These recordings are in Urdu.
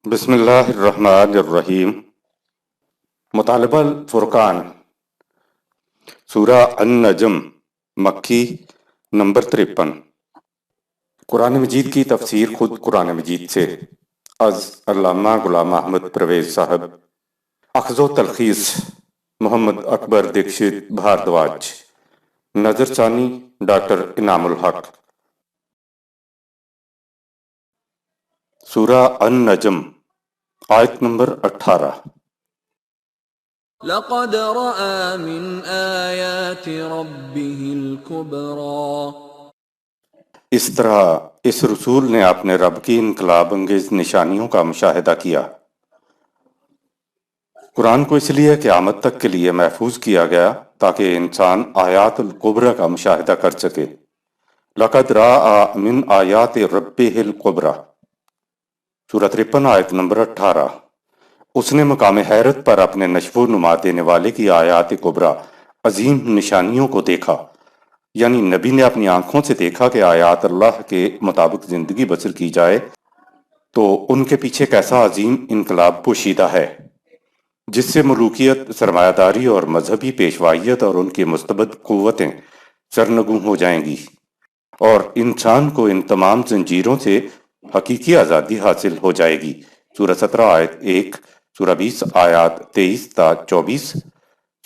بسم اللہ الرحمن الرحیم۔ مطالبہ الفرقان، سورہ النجم، مکی، نمبر 53۔ قرآن مجید کی تفسیر خود قرآن مجید سے از علامہ غلام احمد پرویز صاحب، اخذ و تلخیص محمد اکبر دیکشت بھاردواج، نظر ثانی ڈاکٹر انعام الحق۔ سورہ النجم، آیت نمبر 18۔ لقد رأى من آيات ربه الكبرى۔ اس طرح اس رسول نے اپنے رب کی انقلاب انگیز نشانیوں کا مشاہدہ کیا۔ قرآن کو اس لیے قیامت تک کے لیے محفوظ کیا گیا تاکہ انسان آیات الکبریٰ کا مشاہدہ کر سکے۔ لقد رأى من آیات ربہ الکبریٰ، سورہ 53 آیت نمبر 18۔ اس نے مقام حیرت پر اپنے نشو و نما دینے والے کی آیات کبریٰ، عظیم نشانیوں کو دیکھا، یعنی نبی نے اپنی آنکھوں سے دیکھا کہ آیات اللہ کے مطابق زندگی بسر کی جائے تو ان کے پیچھے کیسا عظیم انقلاب پوشیدہ ہے، جس سے ملوکیت، سرمایہ داری اور مذہبی پیشوائیت اور ان کی مستبد قوتیں سرنگوں ہو جائیں گی، اور انسان کو ان تمام زنجیروں سے حقیقی آزادی حاصل ہو جائے گی۔ سورہ 17 آیت 1، سورہ 20 آیات 23 تا 24،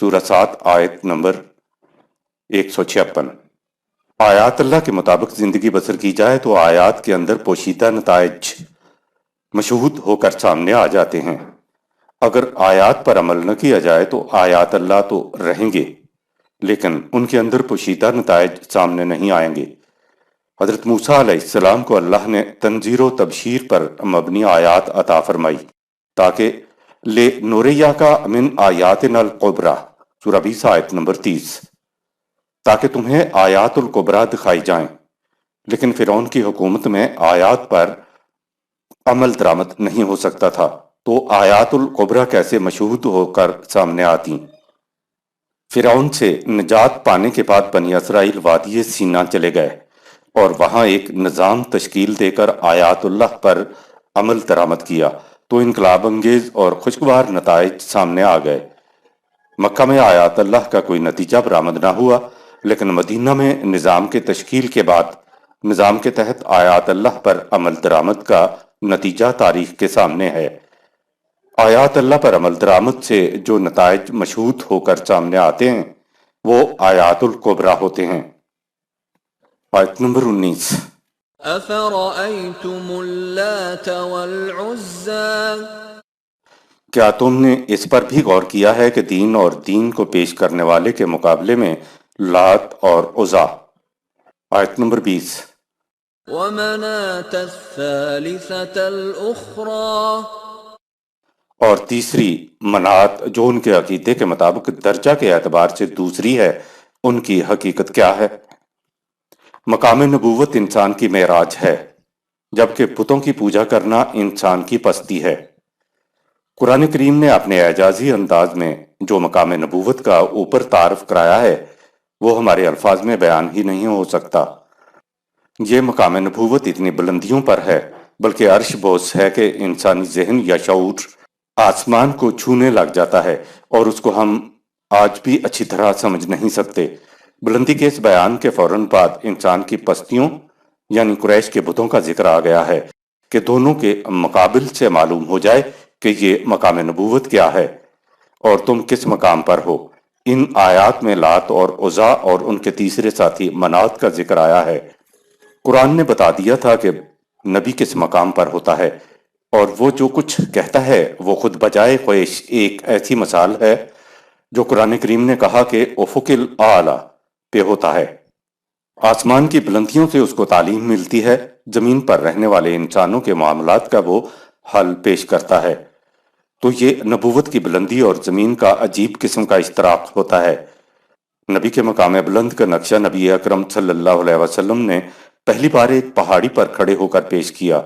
سورہ 7 آیت نمبر 156۔ آیات اللہ کے مطابق زندگی بسر کی جائے تو آیات کے اندر پوشیدہ نتائج مشہود ہو کر سامنے آ جاتے ہیں۔ اگر آیات پر عمل نہ کیا جائے تو آیات اللہ تو رہیں گے لیکن ان کے اندر پوشیدہ نتائج سامنے نہیں آئیں گے۔ حضرت موسیٰ علیہ السلام کو اللہ نے تنذیر و تبشیر پر مبنی آیات عطا فرمائی تاکہ لے نوریہ کا من آیاتنا الکبریٰ، سورہ 20 آیت نمبر 30، تاکہ تمہیں آیات الکبریٰ دکھائی جائیں، لیکن فرعون کی حکومت میں آیات پر عمل درآمد نہیں ہو سکتا تھا تو آیات الکبریٰ کیسے مشہود ہو کر سامنے آتی۔ فرعون سے نجات پانے کے بعد بنی اسرائیل وادی سینا چلے گئے اور وہاں ایک نظام تشکیل دے کر آیات اللہ پر عمل درآمد کیا تو انقلاب انگیز اور خوشگوار نتائج سامنے آ گئے۔ مکہ میں آیات اللہ کا کوئی نتیجہ برآمد نہ ہوا، لیکن مدینہ میں نظام کے تشکیل کے بعد نظام کے تحت آیات اللہ پر عمل درآمد کا نتیجہ تاریخ کے سامنے ہے۔ آیات اللہ پر عمل درآمد سے جو نتائج مشہود ہو کر سامنے آتے ہیں وہ آیات الکبریٰ ہوتے ہیں۔ آیت نمبر 19۔ أَفَرَأَيْتُمُ اللَّاتَ وَالْعُزَّىٰ۔ کیا تم نے اس پر بھی غور کیا ہے کہ دین اور دین کو پیش کرنے والے کے مقابلے میں لات اور عزا؟ آیت نمبر 20۔ وَمَنَاةَ الثَّالِثَةَ الْأُخْرَىٰ۔ اور تیسری منات جو ان کے عقیدے کے مطابق درجہ کے اعتبار سے دوسری ہے، ان کی حقیقت کیا ہے؟ مقام نبوت انسان کی معراج ہے، جبکہ بتوں کی پوجا کرنا انسان کی پستی ہے۔ قرآن کریم نے اپنے اعجازی انداز میں جو مقام نبوت کا اوپر تعارف کرایا ہے وہ ہمارے الفاظ میں بیان ہی نہیں ہو سکتا۔ یہ مقام نبوت اتنی بلندیوں پر ہے بلکہ عرش بوس ہے کہ انسانی ذہن یا شعور آسمان کو چھونے لگ جاتا ہے اور اس کو ہم آج بھی اچھی طرح سمجھ نہیں سکتے۔ بلندی کے اس بیان کے فوراً بعد انسان کی پستیوں یعنی قریش کے بتوں کا ذکر آ گیا ہے کہ دونوں کے مقابل سے معلوم ہو جائے کہ یہ مقام نبوت کیا ہے اور تم کس مقام پر ہو۔ ان آیات میں لات اور عزا اور ان کے تیسرے ساتھی منات کا ذکر آیا ہے۔ قرآن نے بتا دیا تھا کہ نبی کس مقام پر ہوتا ہے، اور وہ جو کچھ کہتا ہے وہ خود بجائے خواہش ایک ایسی مثال ہے جو قرآن کریم نے کہا کہ افق الاعلی پہ ہوتا ہے۔ آسمان کی بلندیوں سے اس کو تعلیم ملتی ہے، زمین پر رہنے والے انسانوں کے معاملات کا وہ حل پیش کرتا ہے۔ تو یہ نبوت کی بلندی اور زمین کا عجیب قسم کا اشتراک ہوتا ہے۔ نبی کے مقام بلند کا نقشہ نبی اکرم صلی اللہ علیہ وسلم نے پہلی بار ایک پہاڑی پر کھڑے ہو کر پیش کیا۔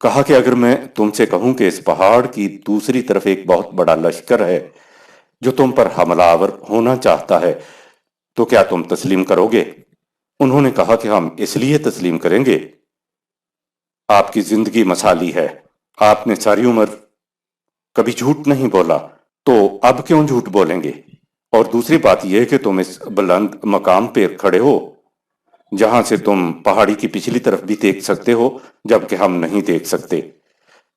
کہا کہ اگر میں تم سے کہوں کہ اس پہاڑ کی دوسری طرف ایک بہت بڑا لشکر ہے جو تم پر حملہ آور ہونا چاہتا ہے تو کیا تم تسلیم کرو گے؟ انہوں نے کہا کہ ہم اس لیے تسلیم کریں گے، آپ کی زندگی مثالی ہے آپ نے ساری عمر کبھی جھوٹ نہیں بولا، تو اب کیوں جھوٹ بولیں گے؟ اور دوسری بات یہ کہ تم اس بلند مقام پہ کھڑے ہو جہاں سے تم پہاڑی کی پچھلی طرف بھی دیکھ سکتے ہو جبکہ ہم نہیں دیکھ سکتے۔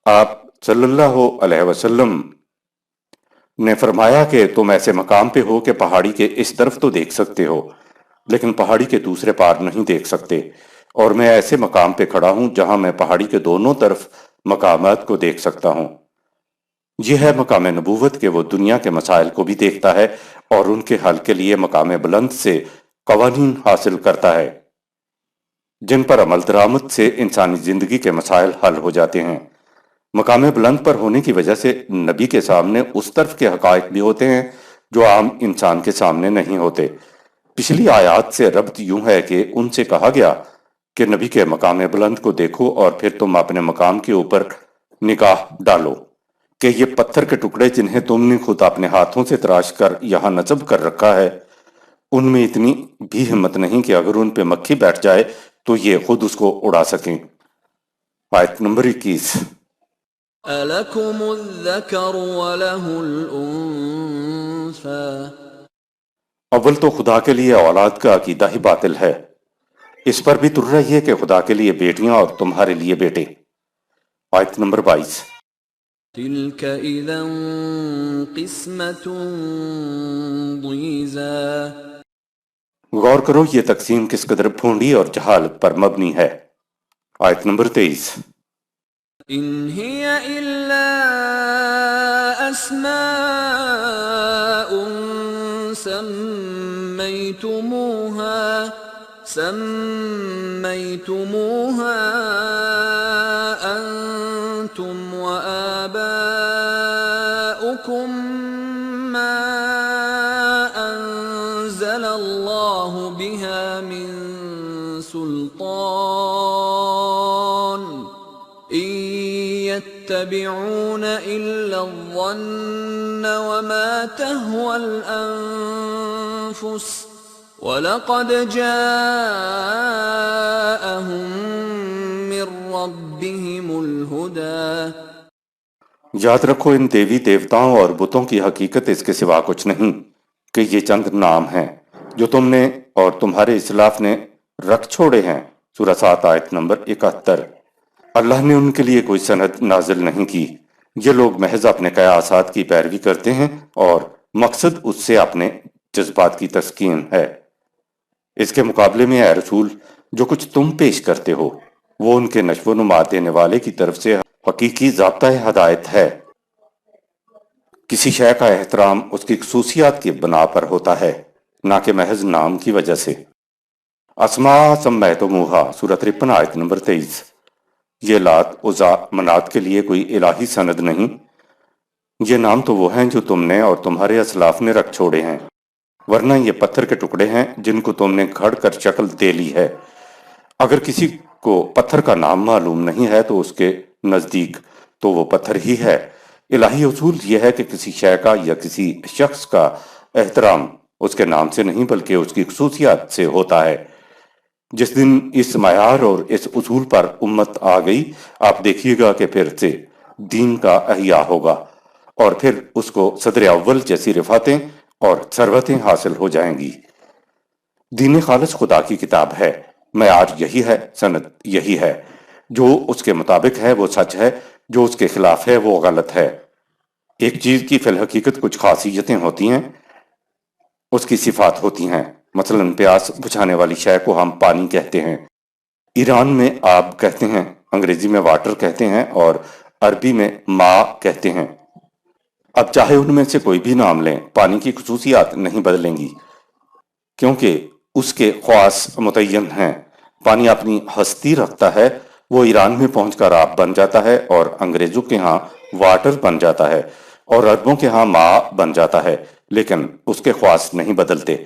آپ صلی اللہ علیہ وسلم نے فرمایا کہ تم ایسے مقام پہ ہو کہ پہاڑی کے اس طرف تو دیکھ سکتے ہو لیکن پہاڑی کے دوسرے پار نہیں دیکھ سکتے، اور میں ایسے مقام پہ کھڑا ہوں جہاں میں پہاڑی کے دونوں طرف مقامات کو دیکھ سکتا ہوں۔ یہ ہے مقام نبوت کہ وہ دنیا کے مسائل کو بھی دیکھتا ہے اور ان کے حل کے لیے مقام بلند سے قوانین حاصل کرتا ہے جن پر عمل درآمد سے انسانی زندگی کے مسائل حل ہو جاتے ہیں۔ مقام بلند پر ہونے کی وجہ سے نبی کے سامنے اس طرف کے حقائق بھی ہوتے ہیں جو عام انسان کے سامنے نہیں ہوتے۔ پچھلی آیات سے ربط یوں ہے کہ ان سے کہا گیا کہ نبی کے مقام بلند کو دیکھو اور پھر تم اپنے مقام کے اوپر نگاہ ڈالو کہ یہ پتھر کے ٹکڑے جنہیں تم نے خود اپنے ہاتھوں سے تراش کر یہاں نصب کر رکھا ہے، ان میں اتنی بھی ہمت نہیں کہ اگر ان پہ مکھی بیٹھ جائے تو یہ خود اس کو اڑا سکیں۔ آیت نمبر 21۔ أَلَكُمُ الذَّكَرُ وَلَهُ الْأُنثَى اول تو خدا کے لیے اولاد کا عقیدہ ہی باطل ہے، اس پر بھی تر رہی ہے کہ خدا کے لیے بیٹیاں اور تمہارے لیے بیٹے۔ آیت نمبر 22۔ تِلْكَ إِذًا قِسْمَةٌ ضِیزَى غور کرو یہ تقسیم کس قدر پھونڈی اور جہالت پر مبنی ہے۔ آیت نمبر 23۔ إِنْ هِيَ إِلَّا أَسْمَاءٌ سَمَّيْتُمُوهَا أَنْتُمْ وَآبَاؤُكُمْ مَا أَنزَلَ اللَّهُ بِهَا مِنْ سُلْطَانٍ إِنْ يَتَّبِعُونَ إِلَّا الظَّنَّ وَمَا تَهْوَى الْأَنفُسُ وَلَقَدْ جَاءَهُم مِّن رَّبِّهِمُ الْهُدَىٰ۔ یاد رکھو ان دیوی دیوتاؤں اور بتوں کی حقیقت اس کے سوا کچھ نہیں کہ یہ چند نام ہیں جو تم نے اور تمہارے اسلاف نے رکھ چھوڑے ہیں۔ سورہ 7 آیت نمبر 71۔ اللہ نے ان کے لیے کوئی سند نازل نہیں کی، یہ لوگ محض اپنے قیاسات کی پیروی کرتے ہیں اور مقصد اس سے اپنے جذبات کی تسکین ہے۔ اس کے مقابلے میں اے رسول جو کچھ تم پیش کرتے ہو وہ ان کے نشو و نما دینے والے کی طرف سے حقیقی ضابطۂ ہدایت ہے۔ کسی شے کا احترام اس کی خصوصیات کی بنا پر ہوتا ہے نہ کہ محض نام کی وجہ سے۔ اسماء سمیتموہا سورہ 53 آیت نمبر 23۔ یہ لات عزا منات کے لیے کوئی الہی سند نہیں، یہ نام تو وہ ہیں جو تم نے اور تمہارے اسلاف نے رکھ چھوڑے ہیں، ورنہ یہ پتھر کے ٹکڑے ہیں جن کو تم نے گھڑ کر شکل دے لی ہے۔ اگر کسی کو پتھر کا نام معلوم نہیں ہے تو اس کے نزدیک تو وہ پتھر ہی ہے۔ الہی اصول یہ ہے کہ کسی شے کا یا کسی شخص کا احترام اس کے نام سے نہیں بلکہ اس کی خصوصیات سے ہوتا ہے۔ جس دن اس معیار اور اس اصول پر امت آ گئی آپ دیکھیے گا کہ پھر سے دین کا احیاء ہوگا اور پھر اس کو صدر اول جیسی رفعتیں اور ثروتیں حاصل ہو جائیں گی۔ دین خالص خدا کی کتاب ہے، معیار یہی ہے، سند یہی ہے۔ جو اس کے مطابق ہے وہ سچ ہے، جو اس کے خلاف ہے وہ غلط ہے۔ ایک چیز کی فی الحقیقت کچھ خاصیتیں ہوتی ہیں، اس کی صفات ہوتی ہیں۔ مثلا پیاس بجھانے والی شے کو ہم پانی کہتے ہیں، ایران میں آب کہتے ہیں، انگریزی میں واٹر کہتے ہیں اور عربی میں ماء کہتے ہیں۔ اب چاہے ان میں سے کوئی بھی نام لیں، پانی کی خصوصیات نہیں بدلیں گی کیونکہ اس کے خواص متعین ہیں۔ پانی اپنی ہستی رکھتا ہے، وہ ایران میں پہنچ کر آب بن جاتا ہے اور انگریزوں کے ہاں واٹر بن جاتا ہے اور عربوں کے ہاں ماء بن جاتا ہے، لیکن اس کے خواص نہیں بدلتے۔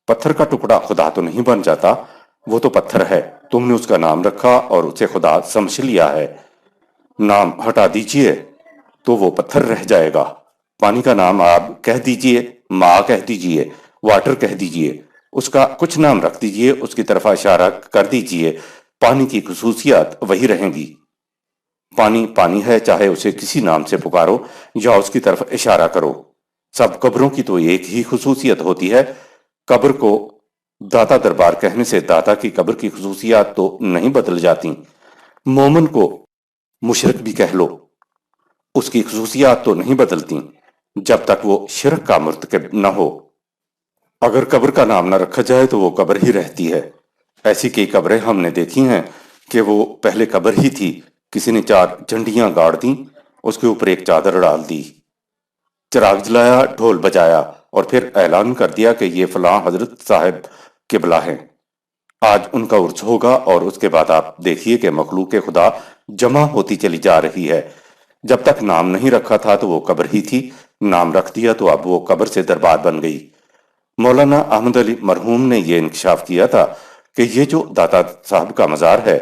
پتھر کا ٹکڑا خدا تو نہیں بن جاتا، وہ تو پتھر ہے، تم نے اس کا نام رکھا اور اسے خدا سمجھ لیا ہے۔ نام ہٹا دیجئے تو وہ پتھر رہ جائے گا۔ پانی کا نام آب کہہ دیجئے، ماء کہہ دیجئے، واٹر کہہ دیجئے، اس کا کچھ نام رکھ دیجئے، اس کی طرف اشارہ کر دیجئے، پانی کی خصوصیات وہی رہیں گی۔ پانی پانی ہے، چاہے اسے کسی نام سے پکارو یا اس کی طرف اشارہ کرو۔ سب قبروں کی تو ایک ہی خصوصیت ہوتی ہے، قبر کو داتا دربار کہنے سے داتا کی قبر کی خصوصیات تو نہیں بدل جاتی۔ مومن کو مشرک بھی کہہ لو، اس کی خصوصیات تو نہیں بدلتی جب تک وہ شرک کا مرتکب نہ ہو۔ اگر قبر کا نام نہ رکھا جائے تو وہ قبر ہی رہتی ہے۔ ایسی کئی قبریں ہم نے دیکھی ہیں کہ وہ پہلے قبر ہی تھی، کسی نے 4 جھنڈیاں گاڑ دیں، اس کے اوپر ایک چادر ڈال دی، چراغ جلایا، ڈھول بجایا اور پھر اعلان کر دیا کہ یہ فلاں حضرت صاحب قبلہ ہیں، آج ان کا عرس ہوگا۔ اور اس کے بعد آپ دیکھیے کہ مخلوق خدا جمع ہوتی چلی جا رہی ہے۔ جب تک نام نہیں رکھا تھا تو وہ قبر ہی تھی، نام رکھ دیا تو اب وہ قبر سے دربار بن گئی۔ مولانا احمد علی مرحوم نے یہ انکشاف کیا تھا کہ یہ جو داتا صاحب کا مزار ہے،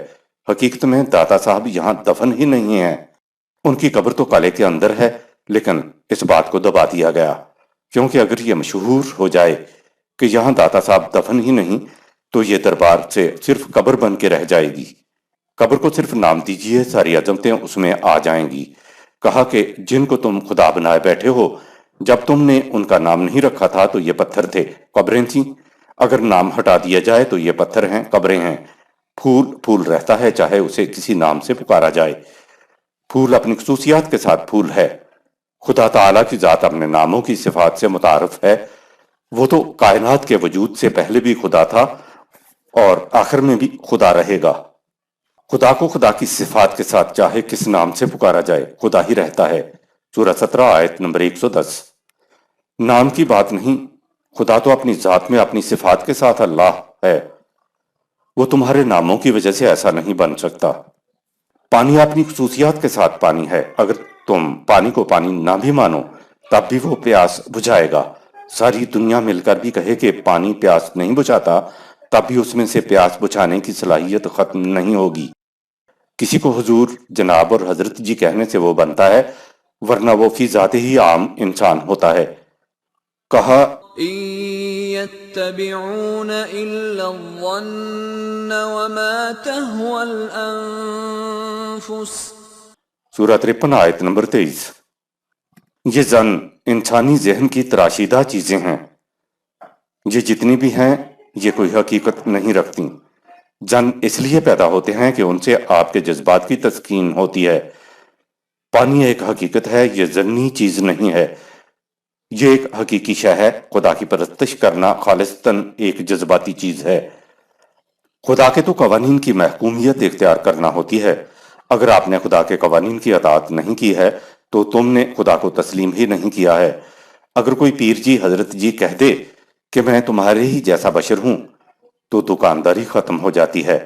حقیقت میں داتا صاحب یہاں دفن ہی نہیں ہیں، ان کی قبر تو قلعے کے اندر ہے، لیکن اس بات کو دبا دیا گیا، کیونکہ اگر یہ مشہور ہو جائے کہ یہاں داتا صاحب دفن ہی نہیں تو یہ دربار سے صرف قبر بن کے رہ جائے گی۔ قبر کو صرف نام دیجئے، ساری عظمتیں اس میں آ جائیں گی۔ کہا کہ جن کو تم خدا بنائے بیٹھے ہو، جب تم نے ان کا نام نہیں رکھا تھا تو یہ پتھر تھے، قبریں تھیں، اگر نام ہٹا دیا جائے تو یہ پتھر ہیں، قبریں ہیں۔ پھول پھول رہتا ہے چاہے اسے کسی نام سے پکارا جائے۔ پھول اپنی خصوصیات کے ساتھ پھول ہے۔ خدا تعالیٰ کی ذات اپنے ناموں کی صفات سے متعارف ہے، وہ تو کائنات کے وجود سے پہلے بھی خدا تھا اور آخر میں بھی خدا رہے گا۔ خدا کو خدا کی صفات کے ساتھ چاہے کس نام سے پکارا جائے، خدا ہی رہتا ہے۔ سورہ 17 آیت نمبر 110۔ نام کی بات نہیں، خدا تو اپنی ذات میں اپنی صفات کے ساتھ اللہ ہے، وہ تمہارے ناموں کی وجہ سے ایسا نہیں بن سکتا۔ پانی اپنی خصوصیات کے ساتھ پانی ہے، اگر تم پانی کو پانی نہ بھی مانو تب بھی وہ پیاس بجھائے گا۔ ساری دنیا مل کر بھی کہے کہ پانی پیاس نہیں بجھاتا، تب بھی اس میں سے پیاس بجھانے کی صلاحیت ختم نہیں ہوگی۔ کسی کو حضور، جناب اور حضرت جی کہنے سے وہ بنتا ہے، ورنہ وہ فی ذات ہی عام انسان ہوتا ہے۔ کہا إن يتبعون إلا الظن وما تهوى الأنفس سورہ 53 آیت نمبر 23۔ یہ ظن انسانی ذہن کی تراشیدہ چیزیں ہیں، یہ جتنی بھی ہیں یہ کوئی حقیقت نہیں رکھتی۔ ظن اس لیے پیدا ہوتے ہیں کہ ان سے آپ کے جذبات کی تسکین ہوتی ہے۔ پانی ایک حقیقت ہے، یہ ظنی چیز نہیں ہے، یہ ایک حقیقی شے ہے۔ خدا کی پرستش کرنا خالصتاً ایک جذباتی چیز ہے۔ خدا کے تو قوانین کی محکومیت اختیار کرنا ہوتی ہے۔ اگر آپ نے خدا کے قوانین کی اطاعت نہیں کی ہے تو تم نے خدا کو تسلیم ہی نہیں کیا ہے۔ اگر کوئی پیر جی، حضرت جی کہہ دے کہ میں تمہارے ہی جیسا بشر ہوں تو دکانداری ختم ہو جاتی ہے۔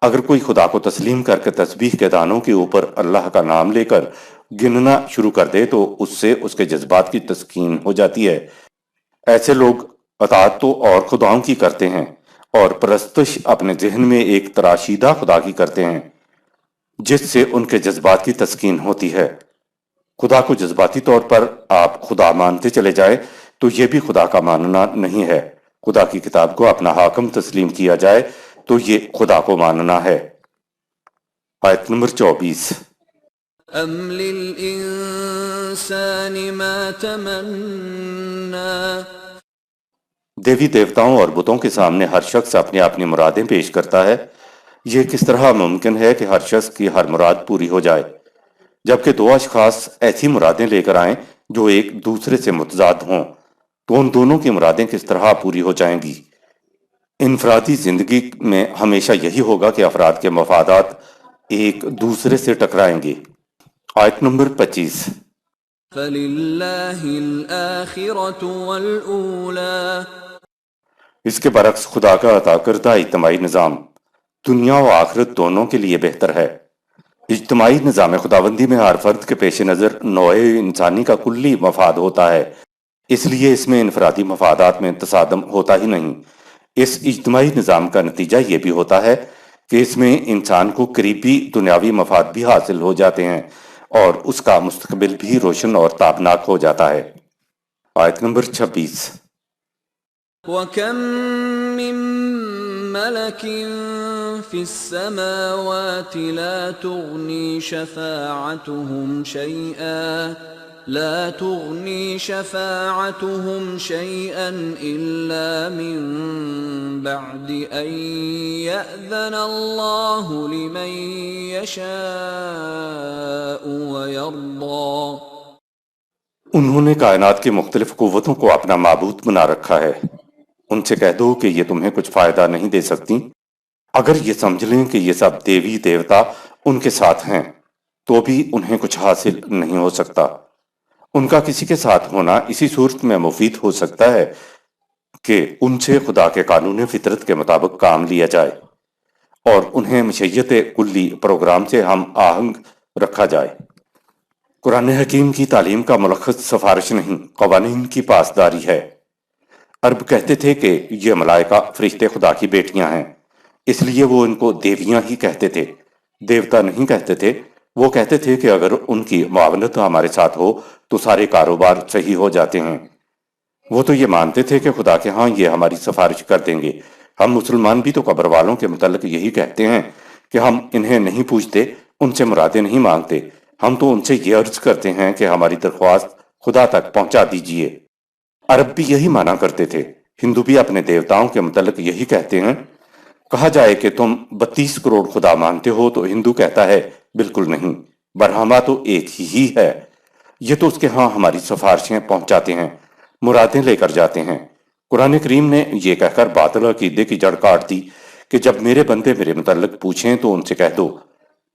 اگر کوئی خدا کو تسلیم کر کے تسبیح کے دانوں کے اوپر اللہ کا نام لے کر گننا شروع کر دے تو اس سے اس کے جذبات کی تسکین ہو جاتی ہے۔ ایسے لوگ اطاعت تو اور خداؤں کی کرتے ہیں اور پرستش اپنے ذہن میں ایک تراشیدہ خدا کی کرتے ہیں جس سے ان کے جذبات کی تسکین ہوتی ہے۔ خدا کو جذباتی طور پر آپ خدا مانتے چلے جائیں تو یہ بھی خدا کا ماننا نہیں ہے۔ خدا کی کتاب کو اپنا حاکم تسلیم کیا جائے تو یہ خدا کو ماننا ہے۔ آیت نمبر 24۔ أم للإنسان ما تمنى دیوی دیوتاؤں اور بتوں کے سامنے ہر شخص اپنی اپنی مرادیں پیش کرتا ہے۔ یہ کس طرح ممکن ہے کہ ہر شخص کی ہر مراد پوری ہو جائے، جبکہ 2 اشخاص ایسی مرادیں لے کر آئیں جو ایک دوسرے سے متضاد ہوں، تو ان دونوں کی مرادیں کس طرح پوری ہو جائیں گی؟ انفرادی زندگی میں ہمیشہ یہی ہوگا کہ افراد کے مفادات ایک دوسرے سے ٹکرائیں گے۔ آیت نمبر 25۔ فللہ الآخرة والأولى اس کے برعکس خدا کا عطا کردہ اجتماعی نظام دنیا و آخرت دونوں کے لیے بہتر ہے۔ اجتماعی نظام خداوندی میں ہر فرد کے پیش نظر نوع انسانی کا کلی مفاد ہوتا ہے، اس لیے اس میں انفرادی مفادات میں تصادم ہوتا ہی نہیں۔ اس اجتماعی نظام کا نتیجہ یہ بھی ہوتا ہے کہ اس میں انسان کو قریبی دنیاوی مفاد بھی حاصل ہو جاتے ہیں اور اس کا مستقبل بھی روشن اور تابناک ہو جاتا ہے۔ آیت نمبر 26۔ وَكَم مِّن ملك في السماوات لا تغني شفاعتهم شيئا إلا من بعد أن يأذن الله لمن يشاء ويرضى۔ انہوں نے کائنات کی مختلف قوتوں کو اپنا معبود بنا رکھا ہے۔ ان سے کہہ دو کہ یہ تمہیں کچھ فائدہ نہیں دے سکتی۔ اگر یہ سمجھ لیں کہ یہ سب دیوی دیوتا ان کے ساتھ ہیں تو بھی انہیں کچھ حاصل نہیں ہو سکتا۔ ان کا کسی کے ساتھ ہونا اسی صورت میں مفید ہو سکتا ہے کہ ان سے خدا کے قانون فطرت کے مطابق کام لیا جائے اور انہیں مشیت کلی پروگرام سے ہم آہنگ رکھا جائے۔ قرآن حکیم کی تعلیم کا ملخص سفارش نہیں، قوانین کی پاسداری ہے۔ عرب کہتے تھے کہ یہ ملائکہ فرشتے خدا کی بیٹیاں ہیں، اس لیے وہ ان کو دیویاں ہی کہتے تھے، دیوتا نہیں کہتے تھے۔ وہ کہتے تھے کہ اگر ان کی معاونت ہمارے ساتھ ہو تو سارے کاروبار صحیح ہو جاتے ہیں۔ وہ تو یہ مانتے تھے کہ خدا کے ہاں یہ ہماری سفارش کر دیں گے۔ ہم مسلمان بھی تو قبر والوں کے متعلق یہی کہتے ہیں کہ ہم انہیں نہیں پوچھتے، ان سے مرادیں نہیں مانگتے، ہم تو ان سے یہ عرض کرتے ہیں کہ ہماری درخواست خدا تک پہنچا دیجئے۔ عرب بھی یہی مانا کرتے تھے۔ ہندو بھی اپنے دیوتاؤں کے متعلق یہی کہتے ہیں۔ کہا جائے کہ تم 32 کروڑ خدا مانتے ہو تو ہندو کہتا ہے بالکل نہیں، برہما تو ایک ہی ہے، یہ تو اس کے ہاں ہماری سفارشیں پہنچاتے ہیں، مرادیں لے کر جاتے ہیں۔ قرآن کریم نے یہ کہہ کر باطل عقیدے کی جڑ کاٹ دی کہ جب میرے بندے میرے متعلق پوچھیں تو ان سے کہہ دو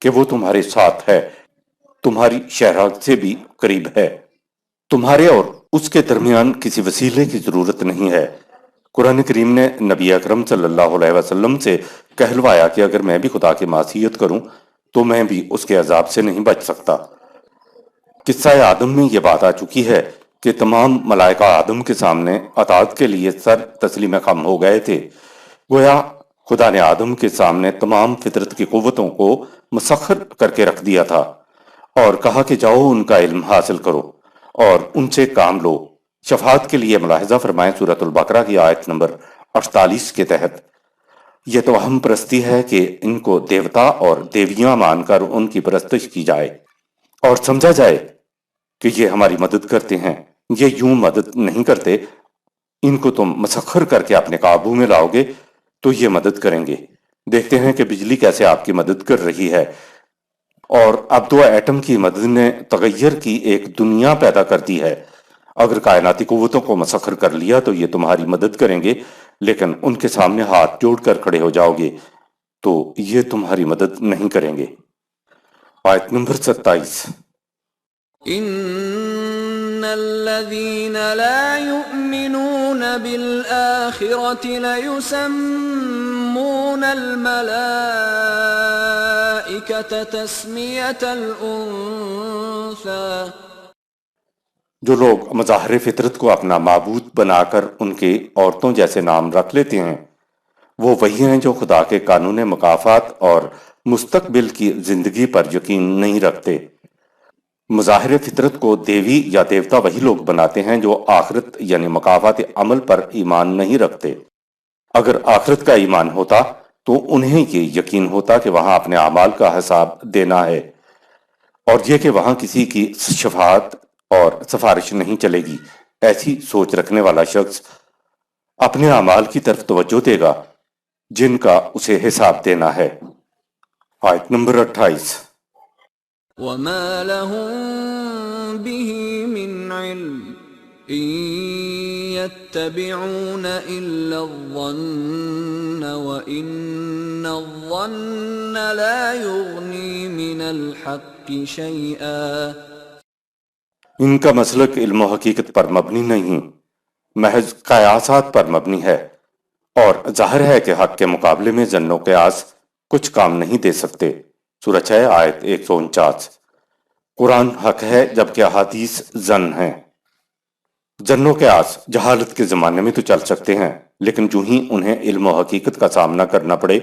کہ وہ تمہارے ساتھ ہے، تمہاری شہرات سے بھی قریب ہے، تمہارے اور اس کے درمیان کسی وسیلے کی ضرورت نہیں ہے۔ قرآن کریم نے نبی اکرم صلی اللہ علیہ وسلم سے کہلوایا کہ اگر میں بھی خدا کی معصیت کروں تو میں بھی اس کے عذاب سے نہیں بچ سکتا۔ قصہ آدم میں یہ بات آ چکی ہے کہ تمام ملائکہ آدم کے سامنے اطاعت کے لیے سر تسلیم خم ہو گئے تھے۔ گویا خدا نے آدم کے سامنے تمام فطرت کی قوتوں کو مسخر کر کے رکھ دیا تھا اور کہا کہ جاؤ ان کا علم حاصل کرو اور ان سے کام لو۔ شفاعت کے لیے ملاحظہ فرمائیں سورۃ البقرہ کی آیت نمبر 48 کے تحت۔ یہ توہم پرستی ہے کہ ان کو دیوتا اور دیویاں مان کر ان کی پرستش کی جائے اور سمجھا جائے کہ یہ ہماری مدد کرتے ہیں۔ یہ یوں مدد نہیں کرتے، ان کو تم مسخر کر کے اپنے قابو میں لاؤ گے تو یہ مدد کریں گے۔ دیکھتے ہیں کہ بجلی کیسے آپ کی مدد کر رہی ہے، اور اب تو ایٹم کی مدد نے تغیر کی ایک دنیا پیدا کر دی ہے۔ اگر کائناتی قوتوں کو مسخر کر لیا تو یہ تمہاری مدد کریں گے، لیکن ان کے سامنے ہاتھ جوڑ کر کھڑے ہو جاؤ گے تو یہ تمہاری مدد نہیں کریں گے۔ آیت نمبر 27۔ ان الذين لا يؤمنون بالآخرة ليسمون الملائكة تسمية الأنثى۔ جو لوگ مظاہر فطرت کو اپنا معبود بنا کر ان کے عورتوں جیسے نام رکھ لیتے ہیں، وہ وہی ہیں جو خدا کے قانون مکافات اور مستقبل کی زندگی پر یقین نہیں رکھتے۔ مظاہر فطرت کو دیوی یا دیوتا وہی لوگ بناتے ہیں جو آخرت یعنی مکافات عمل پر ایمان نہیں رکھتے۔ اگر آخرت کا ایمان ہوتا تو انہیں یہ یقین ہوتا کہ وہاں اپنے اعمال کا حساب دینا ہے، اور یہ کہ وہاں کسی کی شفاعت اور سفارش نہیں چلے گی۔ ایسی سوچ رکھنے والا شخص اپنے اعمال کی طرف توجہ دے گا جن کا اسے حساب دینا ہے۔ آیت نمبر 28۔ وما لهم به من علم إن يتبعون إلا الظن وإن الظن لا يغني من الحق شيئا۔ ان کا مسلک علم و حقیقت پر مبنی نہیں، محض قیاسات پر مبنی ہے، اور ظاہر ہے کہ حق کے مقابلے میں ظن و قیاس کچھ کام نہیں دے سکتے۔ سورہ 6 آیت 149۔ قرآن حق ہے جبکہ احادیث ظن ہیں۔ ظن و قیاس جہالت کے زمانے میں تو چل سکتے ہیں، لیکن جو ہی انہیں علم و حقیقت کا سامنا کرنا پڑے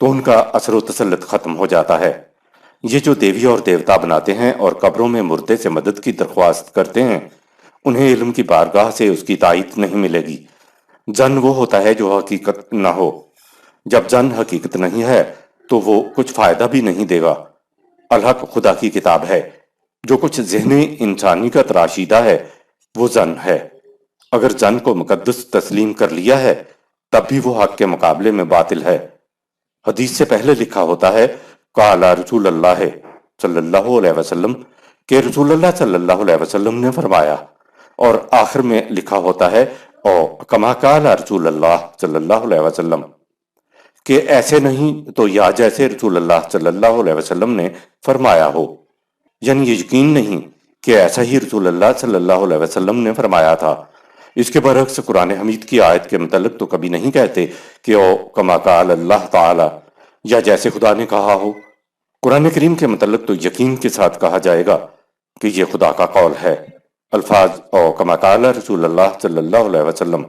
تو ان کا اثر و تسلط ختم ہو جاتا ہے۔ یہ جو دیوی اور دیوتا بناتے ہیں اور قبروں میں مردے سے مدد کی درخواست کرتے ہیں، انہیں علم کی بارگاہ سے اس کی تائید نہیں ملے گی۔ ظن وہ ہوتا ہے جو حقیقت نہ ہو۔ جب جن حقیقت نہیں ہے تو وہ کچھ فائدہ بھی نہیں دے گا۔ الحق خدا کی کتاب ہے، جو کچھ ذہن انسانی کا تراشیدہ ہے وہ زن ہے۔ اگر زن کو مقدس تسلیم کر لیا ہے تب بھی وہ حق کے مقابلے میں باطل ہے۔ حدیث سے پہلے لکھا ہوتا ہے قال رسول اللہ صلی اللہ علیہ وسلم، کہ رسول اللہ صلی اللہ علیہ وسلم نے فرمایا، اور آخر میں لکھا ہوتا ہے او کما قال رسول اللہ صلی اللہ علیہ وسلم، کہ ایسے نہیں تو یا جیسے رسول اللہ صلی اللہ علیہ وسلم نے فرمایا ہو، یعنی یہ یقین نہیں کہ ایسا ہی رسول اللہ صلی اللہ علیہ وسلم نے فرمایا تھا۔ اس کے برعکس قرآن حمید کی آیت کے متعلق تو کبھی نہیں کہتے کہ او کما قال اللہ تعالی، یا جیسے خدا نے کہا ہو۔ قرآن کریم کے متعلق تو یقین کے ساتھ کہا جائے گا کہ یہ خدا کا قول ہے۔ الفاظ او کما قال رسول اللہ صلی اللہ علیہ وسلم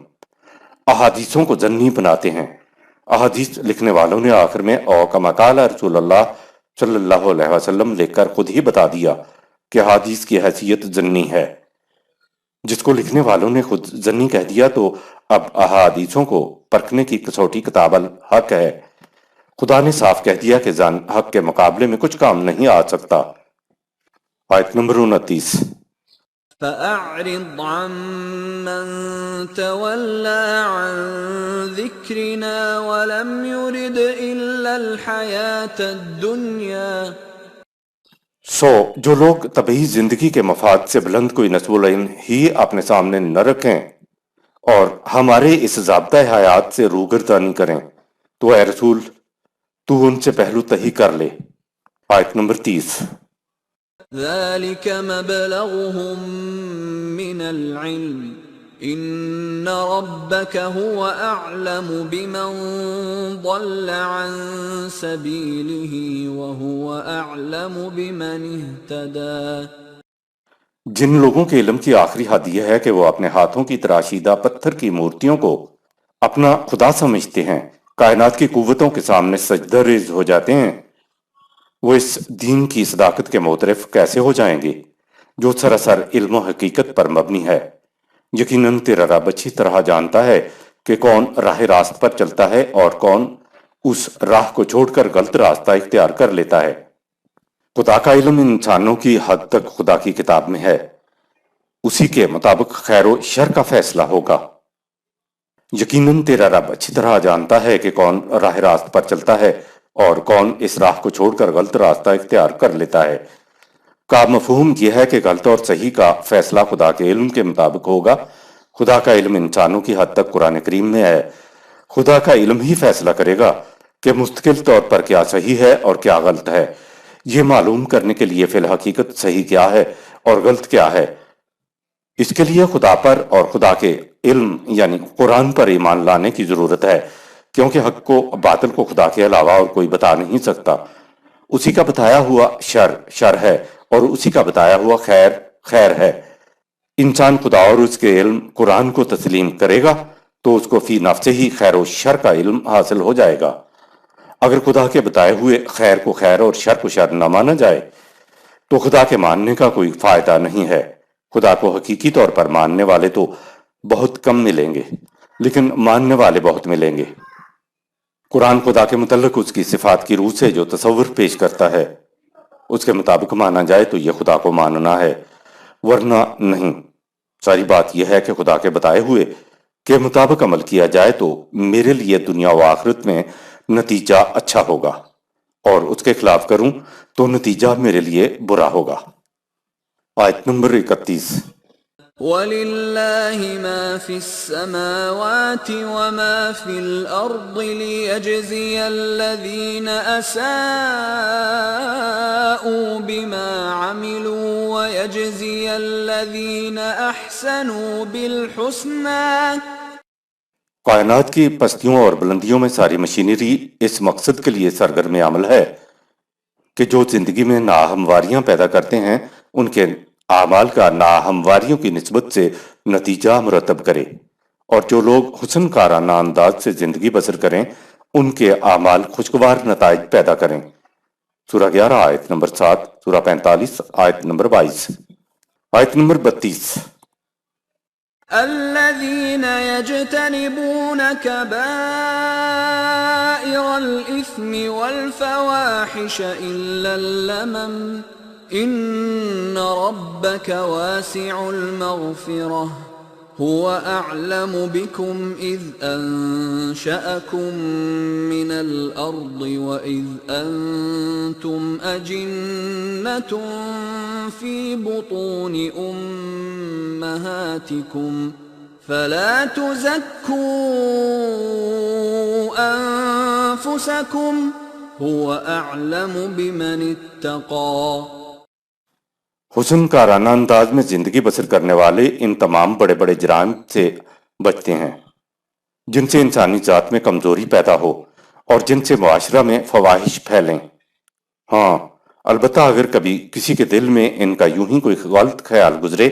احادیثوں کو ضمنی بناتے ہیں۔ احادیث لکھنے والوں نے آخر میں او کما قال رسول اللہ صلی اللہ علیہ وسلم لکھ کر خود ہی بتا دیا کہ احادیث کی حیثیت ضمنی ہے۔ جس کو لکھنے والوں نے خود ضمنی کہہ دیا تو اب احادیثوں کو پرکھنے کی کسوٹی کتاب الحق ہے۔ خدا نے صاف کہہ دیا کہ زن حق کے مقابلے میں کچھ کام نہیں آ سکتا۔ آیت نمبر 29۔ فأعرض عمن تولى عن ذكرنا ولم يرد إلا الحياة الدنيا۔ جو لوگ طبعی زندگی کے مفاد سے بلند کوئی نصب العین ہی اپنے سامنے نہ رکھیں اور ہمارے اس ضابطۂ حیات سے روگردانی کریں تو اے رسول تو ان سے پہلو تہی کر لے۔ آیت نمبر 30۔ ذلك مبلغهم من العلم ان ربك هو اعلم بمن ضل عن سبيله وهو اعلم بمن اهتدى۔ جن لوگوں کے علم کی آخری حد یہ ہے کہ وہ اپنے ہاتھوں کی تراشیدہ پتھر کی مورتیوں کو اپنا خدا سمجھتے ہیں، کائنات کی قوتوں کے سامنے سجدہ ریز ہو جاتے ہیں، وہ اس دین کی صداقت کے معترف کیسے ہو جائیں گے جو سراسر علم و حقیقت پر مبنی ہے۔ یقیناً تیرا رب اچھی طرح جانتا ہے کہ کون راہ راست پر چلتا ہے اور کون اس راہ کو چھوڑ کر غلط راستہ اختیار کر لیتا ہے۔ خدا کا علم انسانوں کی حد تک خدا کی کتاب میں ہے، اسی کے مطابق خیر و شر کا فیصلہ ہوگا۔ یقیناً تیرا رب اچھی طرح جانتا ہے کہ کون راہ راست پر چلتا ہے اور کون اس راہ کو چھوڑ کر غلط راستہ اختیار کر لیتا ہے۔ کا مفہوم یہ ہے کہ غلط اور صحیح کا فیصلہ خدا کے علم کے مطابق ہوگا۔ خدا کا علم انسانوں کی حد تک قرآن کریم میں ہے۔ خدا کا علم ہی فیصلہ کرے گا کہ مستقل طور پر کیا صحیح ہے اور کیا غلط ہے۔ یہ معلوم کرنے کے لیے فی الحقیقت صحیح کیا ہے اور غلط کیا ہے، اس کے لیے خدا پر اور خدا کے علم یعنی قرآن پر ایمان لانے کی ضرورت ہے، کیونکہ حق کو باطل کو خدا کے علاوہ اور کوئی بتا نہیں سکتا۔ اسی کا بتایا ہوا شر شر ہے اور اسی کا بتایا ہوا خیر خیر ہے۔ انسان خدا اور اس کے علم قرآن کو تسلیم کرے گا تو اس کو فی نفس ہی خیر و شر کا علم حاصل ہو جائے گا۔ اگر خدا کے بتائے ہوئے خیر کو خیر اور شر کو شر نہ مانا جائے تو خدا کے ماننے کا کوئی فائدہ نہیں ہے۔ خدا کو حقیقی طور پر ماننے والے تو بہت کم ملیں گے، لیکن ماننے والے بہت ملیں گے۔ قرآن خدا کے متعلق اس کی صفات کی روح سے جو تصور پیش کرتا ہے اس کے مطابق مانا جائے تو یہ خدا کو ماننا ہے، ورنہ نہیں۔ ساری بات یہ ہے کہ خدا کے بتائے ہوئے کے مطابق عمل کیا جائے تو میرے لیے دنیا و آخرت میں نتیجہ اچھا ہوگا، اور اس کے خلاف کروں تو نتیجہ میرے لیے برا ہوگا۔ آیت نمبر 31۔ وَلِلَّهِ مَا فِي السَّمَاوَاتِ وَمَا فِي الْأَرْضِ لِيَجْزِيَ الَّذِينَ أَسَاءُوا بِمَا عَمِلُوا وَيَجْزِيَ الَّذِينَ أَحْسَنُوا بِالْحُسْنَى۔ کائنات کی پستیوں اور بلندیوں میں ساری مشینری اس مقصد کے لیے سرگرم عمل ہے کہ جو زندگی میں ناہمواریاں پیدا کرتے ہیں ان کے اعمال کا ناہمواریوں کی نسبت سے نتیجہ مرتب کرے، اور جو لوگ حسن کارانہ انداز سے زندگی بسر کریں ان کے اعمال خوشگوار نتائج پیدا کریں۔ سورہ 11 آیت نمبر 7، سورہ 45 آیت نمبر 22، آیت نمبر 32۔ الذين يجتنبون كبائر الإثم والفواحش إلا اللمم إن ربك واسع المغفرة هو أعلم بكم إذ أنشأكم من الأرض وإذ أنتم أجنة في بطون أمهاتكم فلا تزكوا أنفسكم هو أعلم بمن اتقى۔ حسن کارانہ انداز میں زندگی بسر کرنے والے ان تمام بڑے بڑے جرائم سے بچتے ہیں جن سے انسانی ذات میں کمزوری پیدا ہو اور جن سے معاشرہ میں فواحش پھیلیں۔ ہاں البتہ اگر کبھی کسی کے دل میں ان کا یوں ہی کوئی غلط خیال گزرے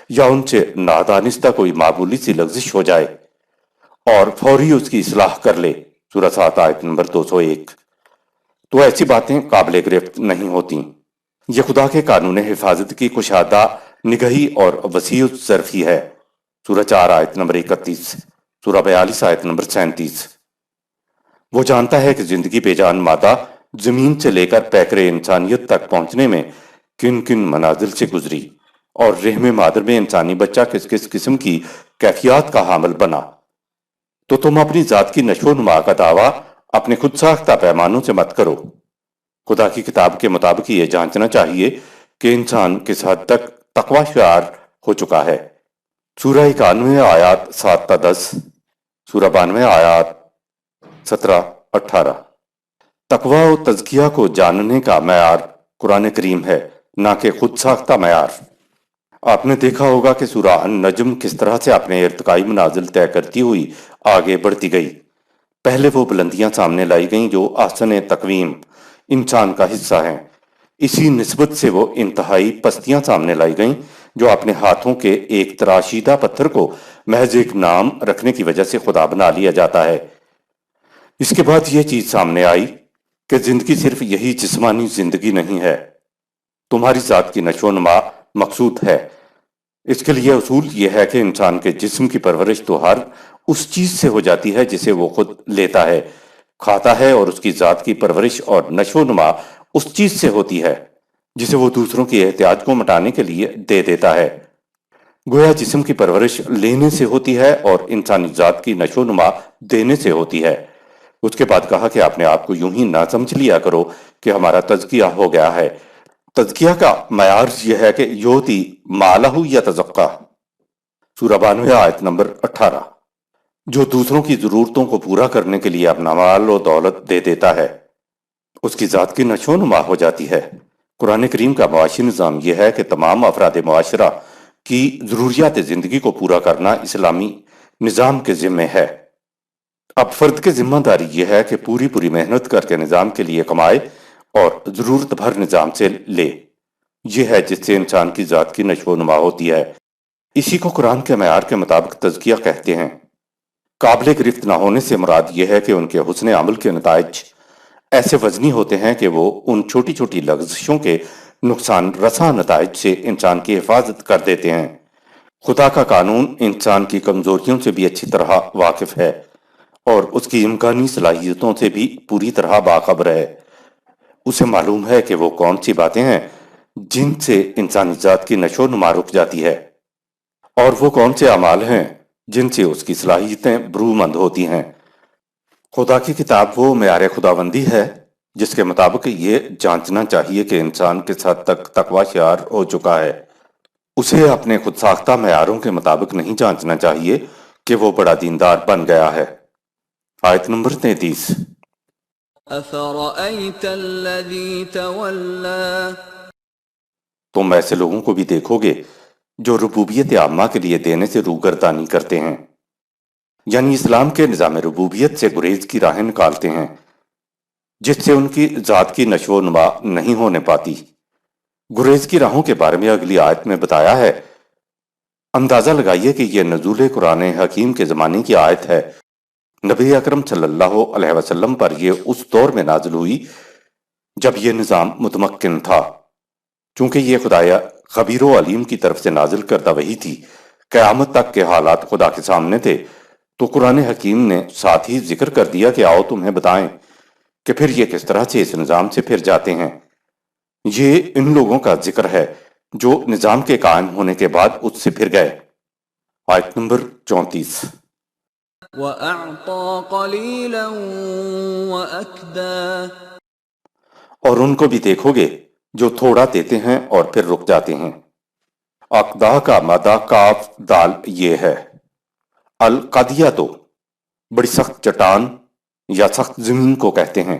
یا ان سے نادانستہ کوئی معمولی سی لغزش ہو جائے اور فوری اس کی اصلاح کر لے، سورہ 7 آیت نمبر 201، تو ایسی باتیں قابل گرفت نہیں ہوتی۔ یہ خدا کے قانون حفاظت کی کشادہ نگہی اور وسیع ظرفی ہے، سورہ 4 آیت نمبر 31، سورہ 42 آیت نمبر 37۔ وہ جانتا ہے کہ زندگی بے جان مادہ زمین سے لے کر پیکر انسانیت تک پہنچنے میں کن کن منازل سے گزری اور رحم مادر میں انسانی بچہ کس کس قسم کی کیفیات کا حامل بنا۔ تو تم اپنی ذات کی نشو و نما کا دعویٰ اپنے خود ساختہ پیمانوں سے مت کرو۔ خدا کی کتاب کے مطابق یہ جانچنا چاہیے کہ انسان کس حد تک تقوی شعار ہو چکا ہے۔ سورہ 91 آیات 7 تا 10، سورہ 92 آیات 17-18۔ تقوی و تزکیہ کو جاننے کا معیار قرآن کریم ہے، نہ کہ خود ساختہ معیار۔ آپ نے دیکھا ہوگا کہ سورہ النجم کس طرح سے اپنے ارتقائی منازل طے کرتی ہوئی آگے بڑھتی گئی۔ پہلے وہ بلندیاں سامنے لائی گئیں جو احسن تقویم انسان کا حصہ ہیں، اسی نسبت سے وہ انتہائی پستیاں سامنے لائی گئیں جو اپنے ہاتھوں کے ایک تراشیدہ پتھر کو محض ایک نام رکھنے کی وجہ سے خدا بنا لیا جاتا ہے۔ اس کے بعد یہ چیز سامنے آئی کہ زندگی صرف یہی جسمانی زندگی نہیں ہے، تمہاری ذات کی نشو و نما مقصود ہے۔ اس کے لیے اصول یہ ہے کہ انسان کے جسم کی پرورش تو ہر اس چیز سے ہو جاتی ہے جسے وہ خود لیتا ہے، کھاتا ہے، اور اس کی ذات کی پرورش اور نشو و نما اس چیز سے ہوتی ہے جسے وہ دوسروں کی احتیاج کو مٹانے کے لیے دے دیتا ہے۔ گویا جسم کی پرورش لینے سے ہوتی ہے اور انسانی ذات کی نشو و نما دینے سے ہوتی ہے۔ اس کے بعد کہا کہ اپنے آپ کو یوں ہی نہ سمجھ لیا کرو کہ ہمارا تزکیہ ہو گیا ہے۔ تزکیہ کا معیار یہ ہے کہ یوتی مالہ یتزکیٰ، سورہ 92 آیت نمبر 18، جو دوسروں کی ضرورتوں کو پورا کرنے کے لیے اپنا مال و دولت دے دیتا ہے، اس کی ذات کی نشو و نما ہو جاتی ہے۔ قرآن کریم کا معاشی نظام یہ ہے کہ تمام افراد معاشرہ کی ضروریات زندگی کو پورا کرنا اسلامی نظام کے ذمہ ہے۔ اب فرد کے ذمہ داری یہ ہے کہ پوری محنت کر کے نظام کے لیے کمائے اور ضرورت بھر نظام سے لے۔ یہ ہے جس سے انسان کی ذات کی نشو و نما ہوتی ہے۔ اسی کو قرآن کے معیار کے مطابق تزکیہ کہتے ہیں۔ قابل گرفت نہ ہونے سے مراد یہ ہے کہ ان کے حسن عمل کے نتائج ایسے وزنی ہوتے ہیں کہ وہ ان چھوٹی چھوٹی لغزشوں کے نقصان رساں نتائج سے انسان کی حفاظت کر دیتے ہیں۔ خدا کا قانون انسان کی کمزوریوں سے بھی اچھی طرح واقف ہے اور اس کی امکانی صلاحیتوں سے بھی پوری طرح باخبر ہے۔ اسے معلوم ہے کہ وہ کون سی باتیں ہیں جن سے انسانی ذات کی نشو و نما رک جاتی ہے، اور وہ کون سے اعمال ہیں جن سے اس کی صلاحیتیں برومند ہوتی ہیں۔ خدا کی کتاب وہ معیار خداوندی ہے جس کے مطابق یہ جانچنا چاہیے کہ انسان کس حد تک تقوی شعار ہو چکا ہے۔ اسے اپنے خود ساختہ معیاروں کے مطابق نہیں جانچنا چاہیے کہ وہ بڑا دیندار بن گیا ہے۔ آیت نمبر 33۔ أَفَرَأَيْتَ الَّذِي تَوَلَّى، تم ایسے لوگوں کو بھی دیکھو گے جو ربوبیت عامہ کے لیے دینے سے روگردانی کرتے ہیں، یعنی اسلام کے نظام ربوبیت سے گریز کی راہیں نکالتے ہیں، جس سے ان کی ذات کی نشو و نما نہیں ہونے پاتی۔ گریز کی راہوں کے بارے میں اگلی آیت میں بتایا ہے۔ اندازہ لگائیے کہ یہ نزول قرآن حکیم کے زمانے کی آیت ہے۔ نبی اکرم صلی اللہ علیہ وسلم پر یہ اس دور میں نازل ہوئی جب یہ نظام متمکن تھا، چونکہ یہ خدایا خبیر و علیم کی طرف سے نازل کردہ وحی تھی۔ قیامت تک کے حالات خدا کے سامنے تھے، تو قرآن حکیم نے ساتھ ہی ذکر کر دیا کہ آؤ تمہیں بتائیں کہ پھر یہ کس طرح سے اس نظام سے پھر جاتے ہیں۔ یہ ان لوگوں کا ذکر ہے جو نظام کے قائم ہونے کے بعد اس سے پھر گئے۔ آیت نمبر 34۔ وَأَعْطَى قَلِيلًا وَأَكْدَى، اور ان کو بھی دیکھو گے جو تھوڑا دیتے ہیں اور پھر رک جاتے ہیں۔ اقدا کا مادہ کاف دال یہ ہے۔ القدیہ تو بڑی سخت چٹان یا سخت زمین کو کہتے ہیں۔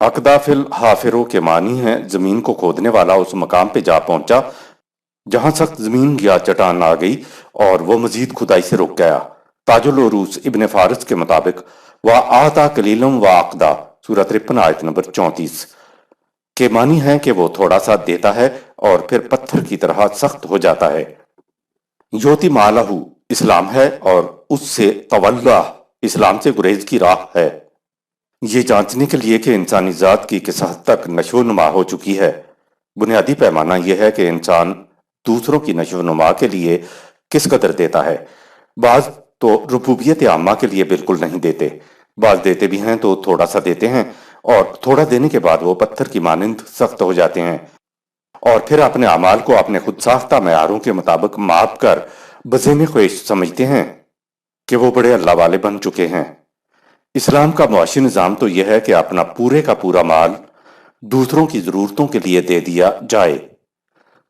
اقدا فی الحافرو کے معنی ہے زمین کو کھودنے والا اس مقام پہ جا پہنچا جہاں سخت زمین یا چٹان آ گئی اور وہ مزید کھدائی سے رک گیا۔ تاج العروس ابن فارس کے مطابق وَآتَى قَلِيلًا وَأَقْدَى سورہ 53 آیت نمبر 34 کے معنی ہے کہ وہ تھوڑا سا دیتا ہے اور پھر پتھر کی طرح سخت ہو جاتا ہے۔ یوتی مالہ اسلام ہے اور اس سے تولا اسلام سے گریز کی راہ ہے۔ یہ جانچنے کے لیے کہ انسانی ذات کی کس حد تک نشو و نما ہو چکی ہے۔ بنیادی پیمانہ یہ ہے کہ انسان دوسروں کی نشو و نما کے لیے کس قدر دیتا ہے۔ بعض تو ربوبیت عامہ کے لیے بالکل نہیں دیتے، بعض دیتے بھی ہیں تو تھوڑا سا دیتے ہیں، اور تھوڑا دینے کے بعد وہ پتھر کی مانند سخت ہو جاتے ہیں، اور پھر اپنے اعمال کو اپنے خود ساختہ معیاروں کے مطابق ماپ کر بذہن خواہش سمجھتے ہیں کہ وہ بڑے اللہ والے بن چکے ہیں۔ اسلام کا معاشی نظام تو یہ ہے کہ اپنا پورے کا پورا مال دوسروں کی ضرورتوں کے لیے دے دیا جائے۔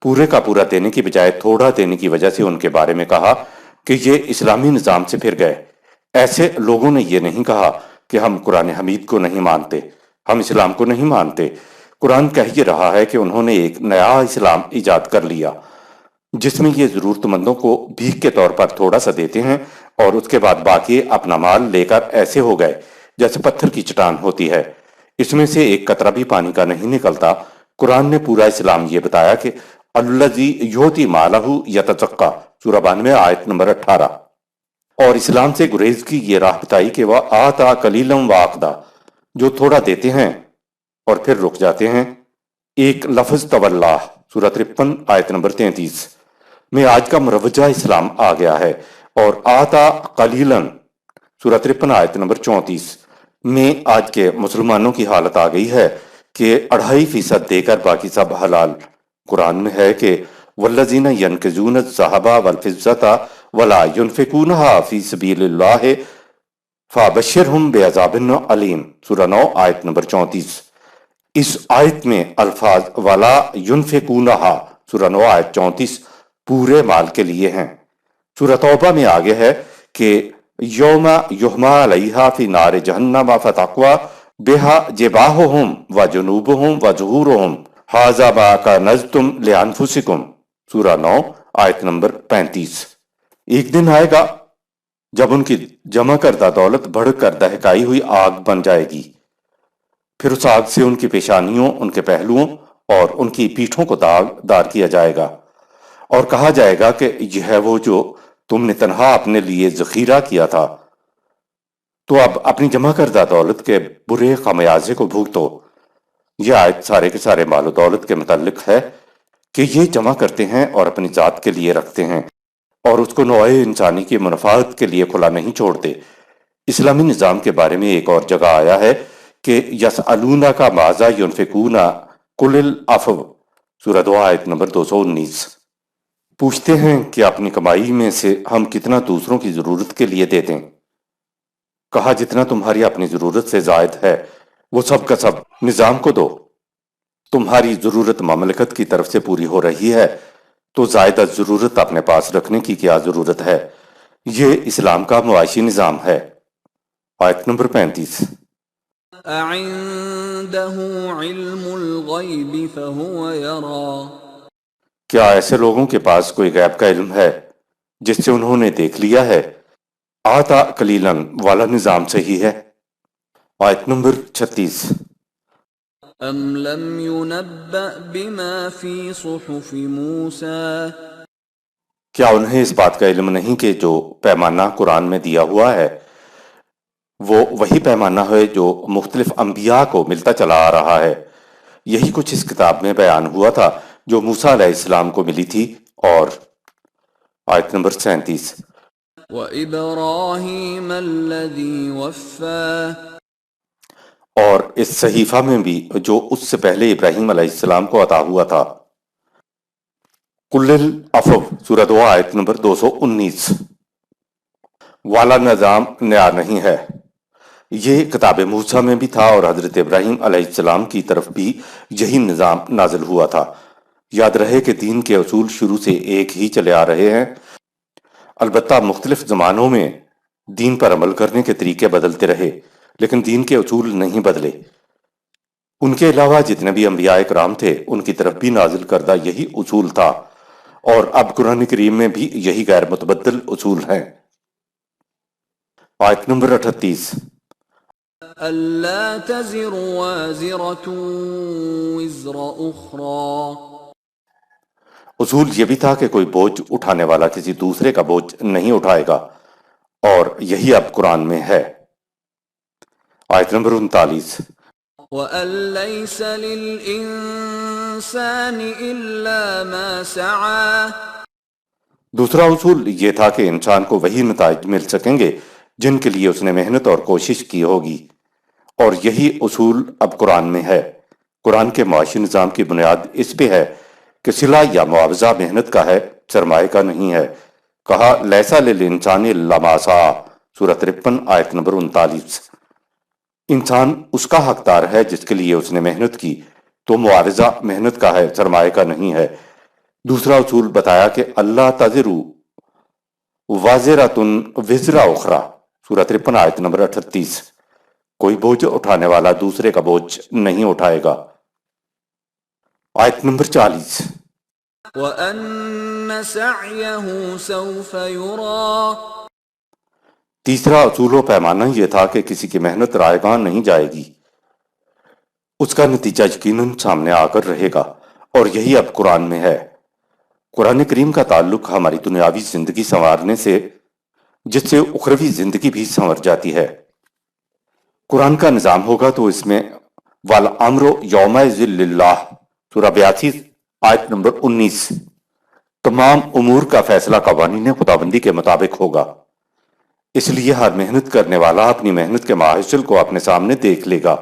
پورے کا پورا دینے کی بجائے تھوڑا دینے کی وجہ سے ان کے بارے میں کہا کہ یہ اسلامی نظام سے پھر گئے۔ ایسے لوگوں نے یہ نہیں کہا کہ ہم قرآن حمید کو نہیں مانتے، ہم اسلام کو نہیں مانتے۔ قرآن کہہ یہ رہا ہے کہ انہوں نے ایک نیا اسلام ایجاد کر لیا جس میں یہ ضرورت مندوں کو بھیک کے طور پر تھوڑا سا دیتے ہیں اور اس کے بعد باقی اپنا مال لے کر ایسے ہو گئے جیسے پتھر کی چٹان ہوتی ہے، اس میں سے ایک قطرہ بھی پانی کا نہیں نکلتا۔ قرآن نے پورا اسلام یہ بتایا کہ الذی یؤتی مالہ یتزکی سورہ 92 آیت نمبر 18، اور اسلام سے گریز کی یہ راہ بتائی کہ وہ آتا قلیلا واقدا جو تھوڑا دیتے ہیں اور پھر رک جاتے ہیں۔ ایک لفظ تولا سورہ 53 آیت نمبر 33 میں آج کا مروجہ اسلام آ گیا ہے، اور آتا قلیلا سورہ 53 آیت نمبر 34 میں آج کے مسلمانوں کی حالت آ گئی ہے کہ 2.5% دے کر باقی سب حلال۔ قرآن میں ہے کہ والذین ینکزون الذھب والفضة ولا ينفقونها فی سبیل اللہ فبشرہم بعذاب علیم سورہ 9 آیت نمبر 34۔ اس آیت میں الفاظ ولا ينفقونها سورہ 9 آیت 34 پورے مال کے لیے ہیں۔ سورہ توبہ میں آگے ہے کہ یوم یحمى علیہا فی نار جہنم فتقوی بہا جباہہم وجنوبہم وظہورہم ھذا ما کنزتم لانفسکم سورہ 9 آیت نمبر 35۔ ایک دن آئے گا جب ان کی جمع کردہ دولت بڑھ کر دہکائی ہوئی آگ بن جائے گی، پھر اس آگ سے ان کی پیشانیوں، ان کے پہلوؤں اور ان کی پیٹھوں کو دار کیا جائے گا، اور کہا جائے گا کہ یہ ہے وہ جو تم نے تنہا اپنے لیے ذخیرہ کیا تھا، تو اب اپنی جمع کردہ دولت کے برے خمیازے کو بھگتو۔ یہ آیت سارے کے سارے مال و دولت کے متعلق ہے کہ یہ جمع کرتے ہیں اور اپنی ذات کے لیے رکھتے ہیں اور اس کو نوع انسانی کی منفعت کے لیے کھلا نہیں چھوڑتے۔ اسلامی نظام کے بارے میں ایک اور جگہ آیا ہے کہ یسألونک ماذا ینفقون قل العفو سورہ 2 آیت نمبر 219۔ پوچھتے ہیں کہ اپنی کمائی میں سے ہم کتنا دوسروں کی ضرورت کے لیے دیتے ہیں۔ کہا جتنا تمہاری اپنی ضرورت سے زائد ہے وہ سب کا سب نظام کو دو۔ تمہاری ضرورت مملکت کی طرف سے پوری ہو رہی ہے تو زائدہ ضرورت اپنے پاس رکھنے کی کیا ضرورت ہے؟ یہ اسلام کا معاشی نظام ہے۔ آیت نمبر 35۔ أعنده علم الغیب فهو یرا، کیا ایسے لوگوں کے پاس کوئی غیب کا علم ہے جس سے انہوں نے دیکھ لیا ہے؟ آتا قلیلاً والا نظام صحیح ہے۔ آیت نمبر 36۔ ام لم ينبأ بما فی صحف موسیٰ، کیا انہیں اس بات کا علم نہیں کہ جو پیمانہ قرآن میں دیا ہوا ہے وہ وہی پیمانہ ہے جو مختلف انبیاء کو ملتا چلا آ رہا ہے؟ یہی کچھ اس کتاب میں بیان ہوا تھا جو موسیٰ علیہ السلام کو ملی تھی، اور آیت نمبر 37۔ وَإِبْرَاهِيمَ الَّذِي وَفَّى، اور اس صحیفہ میں بھی جو اس سے پہلے ابراہیم علیہ السلام کو عطا ہوا تھا۔ قل العفو سورہ 2 آیت نمبر 219۔ والا نظام نیا نہیں ہے، یہ کتاب موسیٰ میں بھی تھا اور حضرت ابراہیم علیہ السلام کی طرف بھی یہی نظام نازل ہوا تھا۔ یاد رہے کہ دین کے اصول شروع سے ایک ہی چلے آ رہے ہیں، البتہ مختلف زمانوں میں دین پر عمل کرنے کے طریقے بدلتے رہے لیکن دین کے اصول نہیں بدلے۔ ان کے علاوہ جتنے بھی انبیاء کرام تھے ان کی طرف بھی نازل کردہ یہی اصول تھا، اور اب قرآن کریم میں بھی یہی غیر متبدل اصول ہیں۔ آیت نمبر 38۔ أَلَّا تَزِرُ وَازِرَةٌ وِزْرَ أُخْرَى، اصول یہ بھی تھا کہ کوئی بوجھ اٹھانے والا کسی دوسرے کا بوجھ نہیں اٹھائے گا، اور یہی اب قرآن میں ہے۔ آیت نمبر 39۔ وَأَن لَّيْسَ لِلْإِنسَانِ إِلَّا مَا سَعَىٰ، دوسرا اصول یہ تھا کہ انسان کو وہی نتائج مل سکیں گے جن کے لیے اس نے محنت اور کوشش کی ہوگی، اور یہی اصول اب قرآن میں ہے۔ قرآن کے معاشی نظام کی بنیاد اس پہ ہے کہ صلہ یا معاوضہ محنت کا ہے، سرمایہ کا نہیں ہے۔ کہا لیسا للانسان الا ما سعی سورہ 53 آیت نمبر 39۔ انسان اس کا حقدار ہے جس کے لیے اس نے محنت کی، تو معاوضہ محنت کا ہے، سرمایہ کا نہیں ہے۔ دوسرا اصول بتایا کہ اللہ تزر وازرۃ وزر اخری سورہ 53 آیت نمبر 38۔ کوئی بوجھ اٹھانے والا دوسرے کا بوجھ نہیں اٹھائے گا۔ آیت نمبر 40۔ وَأَنَّ سَعْيَهُ سَوْفَ يُرَىٰ، تیسرا اصول و پیمانہ یہ تھا کہ کسی کی محنت رائے گاں نہیں جائے گی، اس کا نتیجہ یقیناً سامنے آ کر رہے گا، اور یہی اب قرآن میں ہے۔ قرآن کریم کا تعلق ہماری دنیاوی زندگی سنوارنے سے، جس سے اخروی زندگی بھی سنور جاتی ہے۔ قرآن کا نظام ہوگا تو اس میں وَالْأَمْرُ يَوْمَئِذٍ لِلَّهِ سورہ 82 آیت نمبر 19۔ تمام امور کا فیصلہ قوانین خداوندی کے مطابق ہوگا، اس لیے ہر محنت کرنے والا اپنی محنت کے محاصل کو اپنے سامنے دیکھ لے گا۔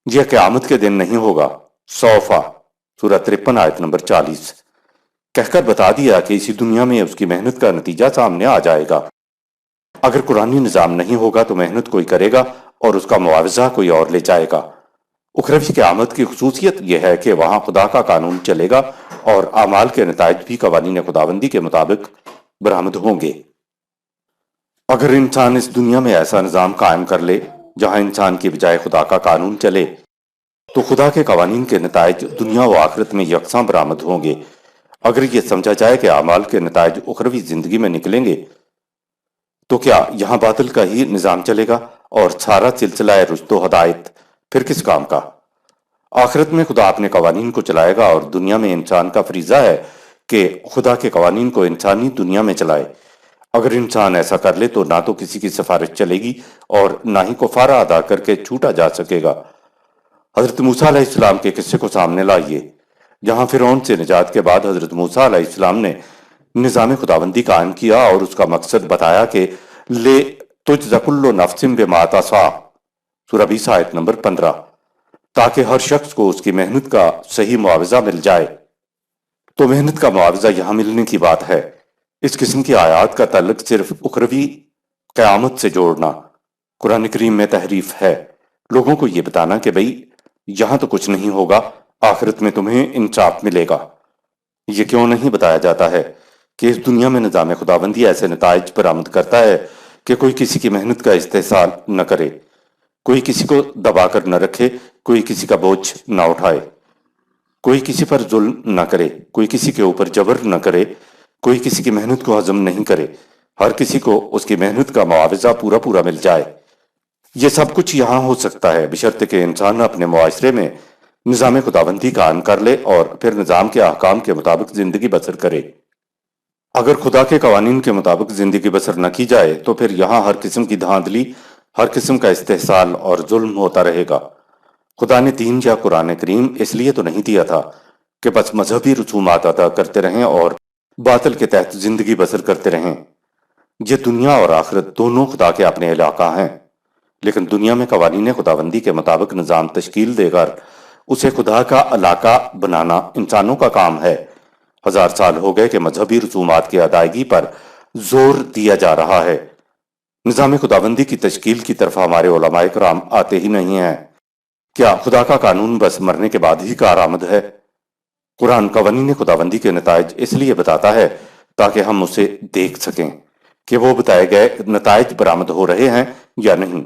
یہ قیامت کے دن نہیں ہوگا۔ سوفا سورہ 53 آیت نمبر 40۔ کہہ کر بتا دیا کہ اسی دنیا میں اس کی محنت کا نتیجہ سامنے آ جائے گا۔ اگر قرآنی نظام نہیں ہوگا تو محنت کوئی کرے گا اور اس کا معاوضہ کوئی اور لے جائے گا۔ اخروی قیامت کی خصوصیت یہ ہے کہ وہاں خدا کا قانون چلے گا اور اعمال کے نتائج بھی قوانین خداوندی کے مطابق برآمد ہوں گے۔ اگر انسان اس دنیا میں ایسا نظام قائم کر لے جہاں انسان کی بجائے خدا کا قانون چلے تو خدا کے قوانین کے نتائج دنیا و آخرت میں یکساں برآمد ہوں گے۔ اگر یہ سمجھا جائے کہ اعمال کے نتائج اخروی زندگی میں نکلیں گے تو کیا یہاں باطل کا ہی نظام چلے گا اور سارا سلسلہ رشد و ہدایت پھر کس کام کا؟ آخرت میں خدا اپنے قوانین کو چلائے گا اور دنیا میں انسان کا فریضہ ہے کہ خدا کے قوانین کو انسانی دنیا میں چلائے۔ اگر انسان ایسا کر لے تو نہ تو کسی کی سفارش چلے گی اور نہ ہی کفارہ ادا کر کے چھوٹا جا سکے گا۔ حضرت موسیٰ علیہ السلام کے قصے کو سامنے لائیے، جہاں فرعون سے نجات کے بعد حضرت موسیٰ علیہ السلام نے نظام خداوندی قائم کیا اور اس کا مقصد بتایا کہ لے تجزی کل نفس بما تسعی سورہ 20 آیت نمبر 15، تاکہ ہر شخص کو اس کی محنت کا صحیح معاوضہ مل جائے۔ تو محنت کا معاوضہ یہاں ملنے کی بات ہے۔ اس قسم کی آیات کا تعلق صرف اخروی قیامت سے جوڑنا قرآن کریم میں تحریف ہے۔ لوگوں کو یہ بتانا کہ بھئی یہاں تو کچھ نہیں ہوگا، آخرت میں تمہیں انصاف ملے گا۔ یہ کیوں نہیں بتایا جاتا ہے کہ اس دنیا میں نظام خداوندی ایسے نتائج برآمد کرتا ہے کہ کوئی کسی کی محنت کا استحصال نہ کرے، کوئی کسی کو دبا کر نہ رکھے، کوئی کسی کا بوجھ نہ اٹھائے، کوئی کسی پر ظلم نہ کرے، کوئی کسی کے اوپر جبر نہ کرے، کوئی کسی کی محنت کو ہضم نہیں کرے، ہر کسی کو اس کی محنت کا معاوضہ پورا پورا مل جائے۔ یہ سب کچھ یہاں ہو سکتا ہے بشرط کہ انسان اپنے معاشرے میں نظام خداوندی قائم کر لے اور پھر نظام کے احکام کے مطابق زندگی بسر کرے۔ اگر خدا کے قوانین کے مطابق زندگی بسر نہ کی جائے تو پھر یہاں ہر قسم کی دھاندلی، ہر قسم کا استحصال اور ظلم ہوتا رہے گا۔ خدا نے دین یا قرآن کریم اس لیے تو نہیں دیا تھا کہ بس مذہبی رسومات ادا کرتے رہیں اور باطل کے تحت زندگی بسر کرتے رہیں۔ یہ دنیا اور آخرت دونوں خدا کے اپنے علاقہ ہیں، لیکن دنیا میں قوانین خداوندی کے مطابق نظام تشکیل دے کر اسے خدا کا علاقہ بنانا انسانوں کا کام ہے۔ 1000 سال ہو گئے کہ مذہبی رسومات کی ادائیگی پر زور دیا جا رہا ہے، نظام خداوندی کی تشکیل کی طرف ہمارے علماء کرام آتے ہی نہیں ہیں۔ کیا خدا کا قانون بس مرنے کے بعد ہی کارآمد ہے؟ قرآن قوانین خداوندی کے نتائج اس لیے بتاتا ہے تاکہ ہم اسے دیکھ سکیں کہ وہ بتائے گئے نتائج برآمد ہو رہے ہیں یا نہیں۔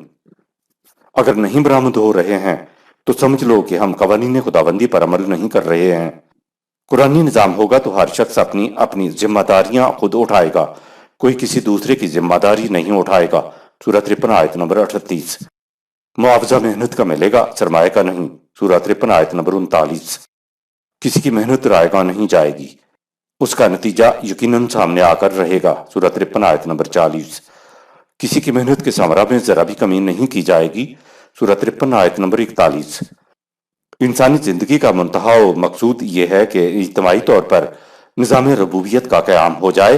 اگر نہیں برآمد ہو رہے ہیں تو سمجھ لو کہ ہم قوانین خداوندی پر عمل نہیں کر رہے ہیں۔ قرآنی نظام ہوگا تو ہر شخص اپنی اپنی ذمہ داریاں خود اٹھائے گا، کوئی کسی دوسرے کی ذمہ داری نہیں اٹھائے گا۔ سورہ 53 آیت نمبر 38۔ معاوضہ محنت کا ملے گا، سرمایہ کا نہیں۔ سورہ 53 آیت نمبر 39۔ کسی کی محنت رائے گاہ نہیں جائے گی، اس کا نتیجہ یقیناً سامنے آ کر رہے گا۔ سورہ 53 آیت نمبر 40۔ کسی کی محنت کے ثمرہ میں ذرا بھی کمی نہیں کی جائے گی۔ سورہ 53 آیت نمبر 41۔ انسانی زندگی کا منتہا و مقصود یہ ہے کہ اجتماعی طور پر نظام ربوبیت کا قیام ہو جائے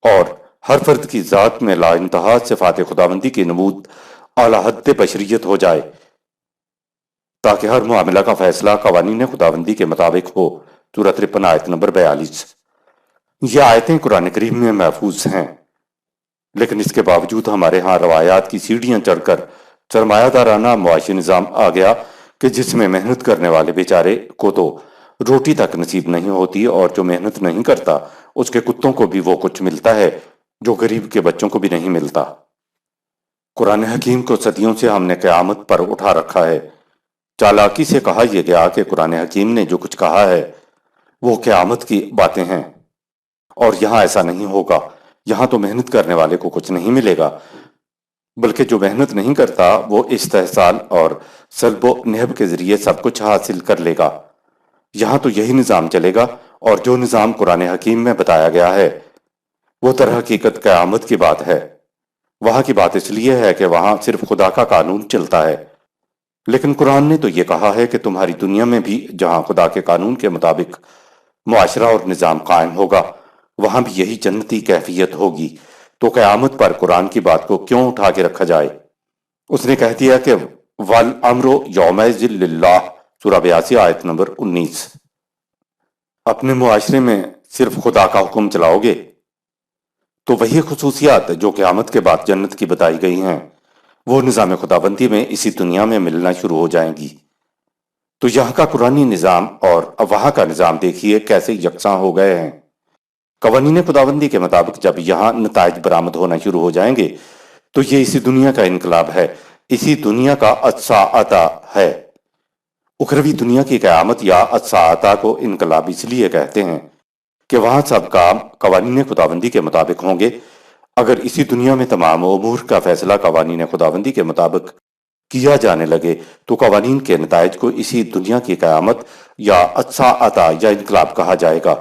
اور ہر فرد کی ذات میں لا انتہا صفات خداوندی کی نمود اعلی حد بشریت ہو جائے، تاکہ ہر معاملہ کا فیصلہ قوانین خداوندی کے مطابق ہو۔ سورہ 53 آیت نمبر 42۔ یہ آیتیں قرآن کریم میں محفوظ ہیں، لیکن اس کے باوجود ہمارے ہاں روایات کی سیڑھیاں چڑھ کر سرمایہ دارانہ معاشی نظام آ گیا کہ جس میں محنت کرنے والے بیچارے کو تو روٹی تک نصیب نہیں ہوتی، اور جو محنت نہیں کرتا اس کے کتوں کو بھی وہ کچھ ملتا ہے جو غریب کے بچوں کو بھی نہیں ملتا۔ قرآن حکیم کو صدیوں سے ہم نے قیامت پر اٹھا رکھا ہے۔ چالاکی سے کہا یہ گیا کہ قرآن حکیم نے جو کچھ کہا ہے وہ قیامت کی باتیں ہیں، اور یہاں ایسا نہیں ہوگا۔ یہاں تو محنت کرنے والے کو کچھ نہیں ملے گا، بلکہ جو محنت نہیں کرتا وہ استحصال اور سلب و نہب کے ذریعے سب کچھ حاصل کر لے گا۔ یہاں تو یہی نظام چلے گا، اور جو نظام قرآن حکیم میں بتایا گیا ہے وہ در حقیقت قیامت کی بات ہے۔ وہاں کی بات اس لیے ہے کہ وہاں صرف خدا کا قانون چلتا ہے، لیکن قرآن نے تو یہ کہا ہے کہ تمہاری دنیا میں بھی جہاں خدا کے قانون کے مطابق معاشرہ اور نظام قائم ہوگا وہاں بھی یہی جنتی کیفیت ہوگی، تو قیامت پر قرآن کی بات کو کیوں اٹھا کے رکھا جائے؟ اس نے کہہ دیا کہ وَالْأَمْرُ يَوْمَئِذٍ لِلَّهِ سورہ 82 آیت نمبر 19۔ اپنے معاشرے میں صرف خدا کا حکم چلاؤ گے تو وہی خصوصیات جو قیامت کے بعد جنت کی بتائی گئی ہیں وہ نظام خداوندی میں اسی دنیا میں ملنا شروع ہو جائیں گی۔ تو یہاں کا قرآنی نظام اور وہاں کا نظام دیکھیے کیسے یکساں ہو گئے ہیں۔ قوانین خداوندی کے مطابق جب یہاں نتائج برآمد ہونا شروع ہو جائیں گے تو یہ اسی دنیا کا انقلاب ہے، اسی دنیا کا الساعۃ ہے۔ اخروی دنیا کی قیامت یا الساعۃ کو انقلاب اس لیے کہتے ہیں کہ وہاں سب کام قوانین خداوندی کے مطابق ہوں گے۔ اگر اسی دنیا میں تمام امور کا فیصلہ قوانین خداوندی کے مطابق کیا جانے لگے تو قوانین کے نتائج کو اسی دنیا کی قیامت یا الساعۃ یا انقلاب کہا جائے گا،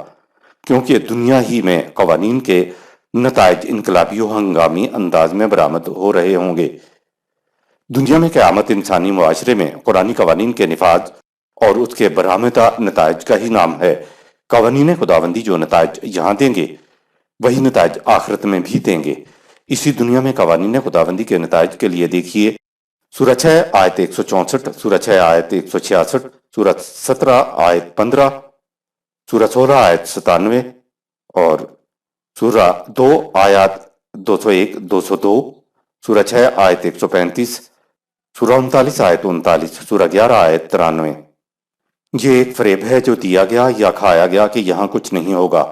کیونکہ دنیا ہی میں قوانین کے نتائج انقلابی و ہنگامی انداز میں برآمد ہو رہے ہوں گے۔ دنیا میں قیامت انسانی معاشرے میں قرآنی قوانین کے نفاذ اور اس کے برآمدہ نتائج کا ہی نام ہے۔ قوانین خداوندی جو نتائج یہاں دیں گے وہی نتائج آخرت میں بھی دیں گے۔ اسی دنیا میں قوانین خداوندی کے نتائج کے لیے دیکھیے سورہ 6 آیت 164، سورہ 6 آیت 166، سورہ 17 آیت 15، سورہ 16 آیت 97 اور سورہ 2 آیات 201 202، سورہ 6 آیت 135، سورہ 39 آیت 39، سورہ 11 آیت 93۔ یہ ایک فریب ہے جو دیا گیا یا کھایا گیا کہ یہاں کچھ نہیں ہوگا۔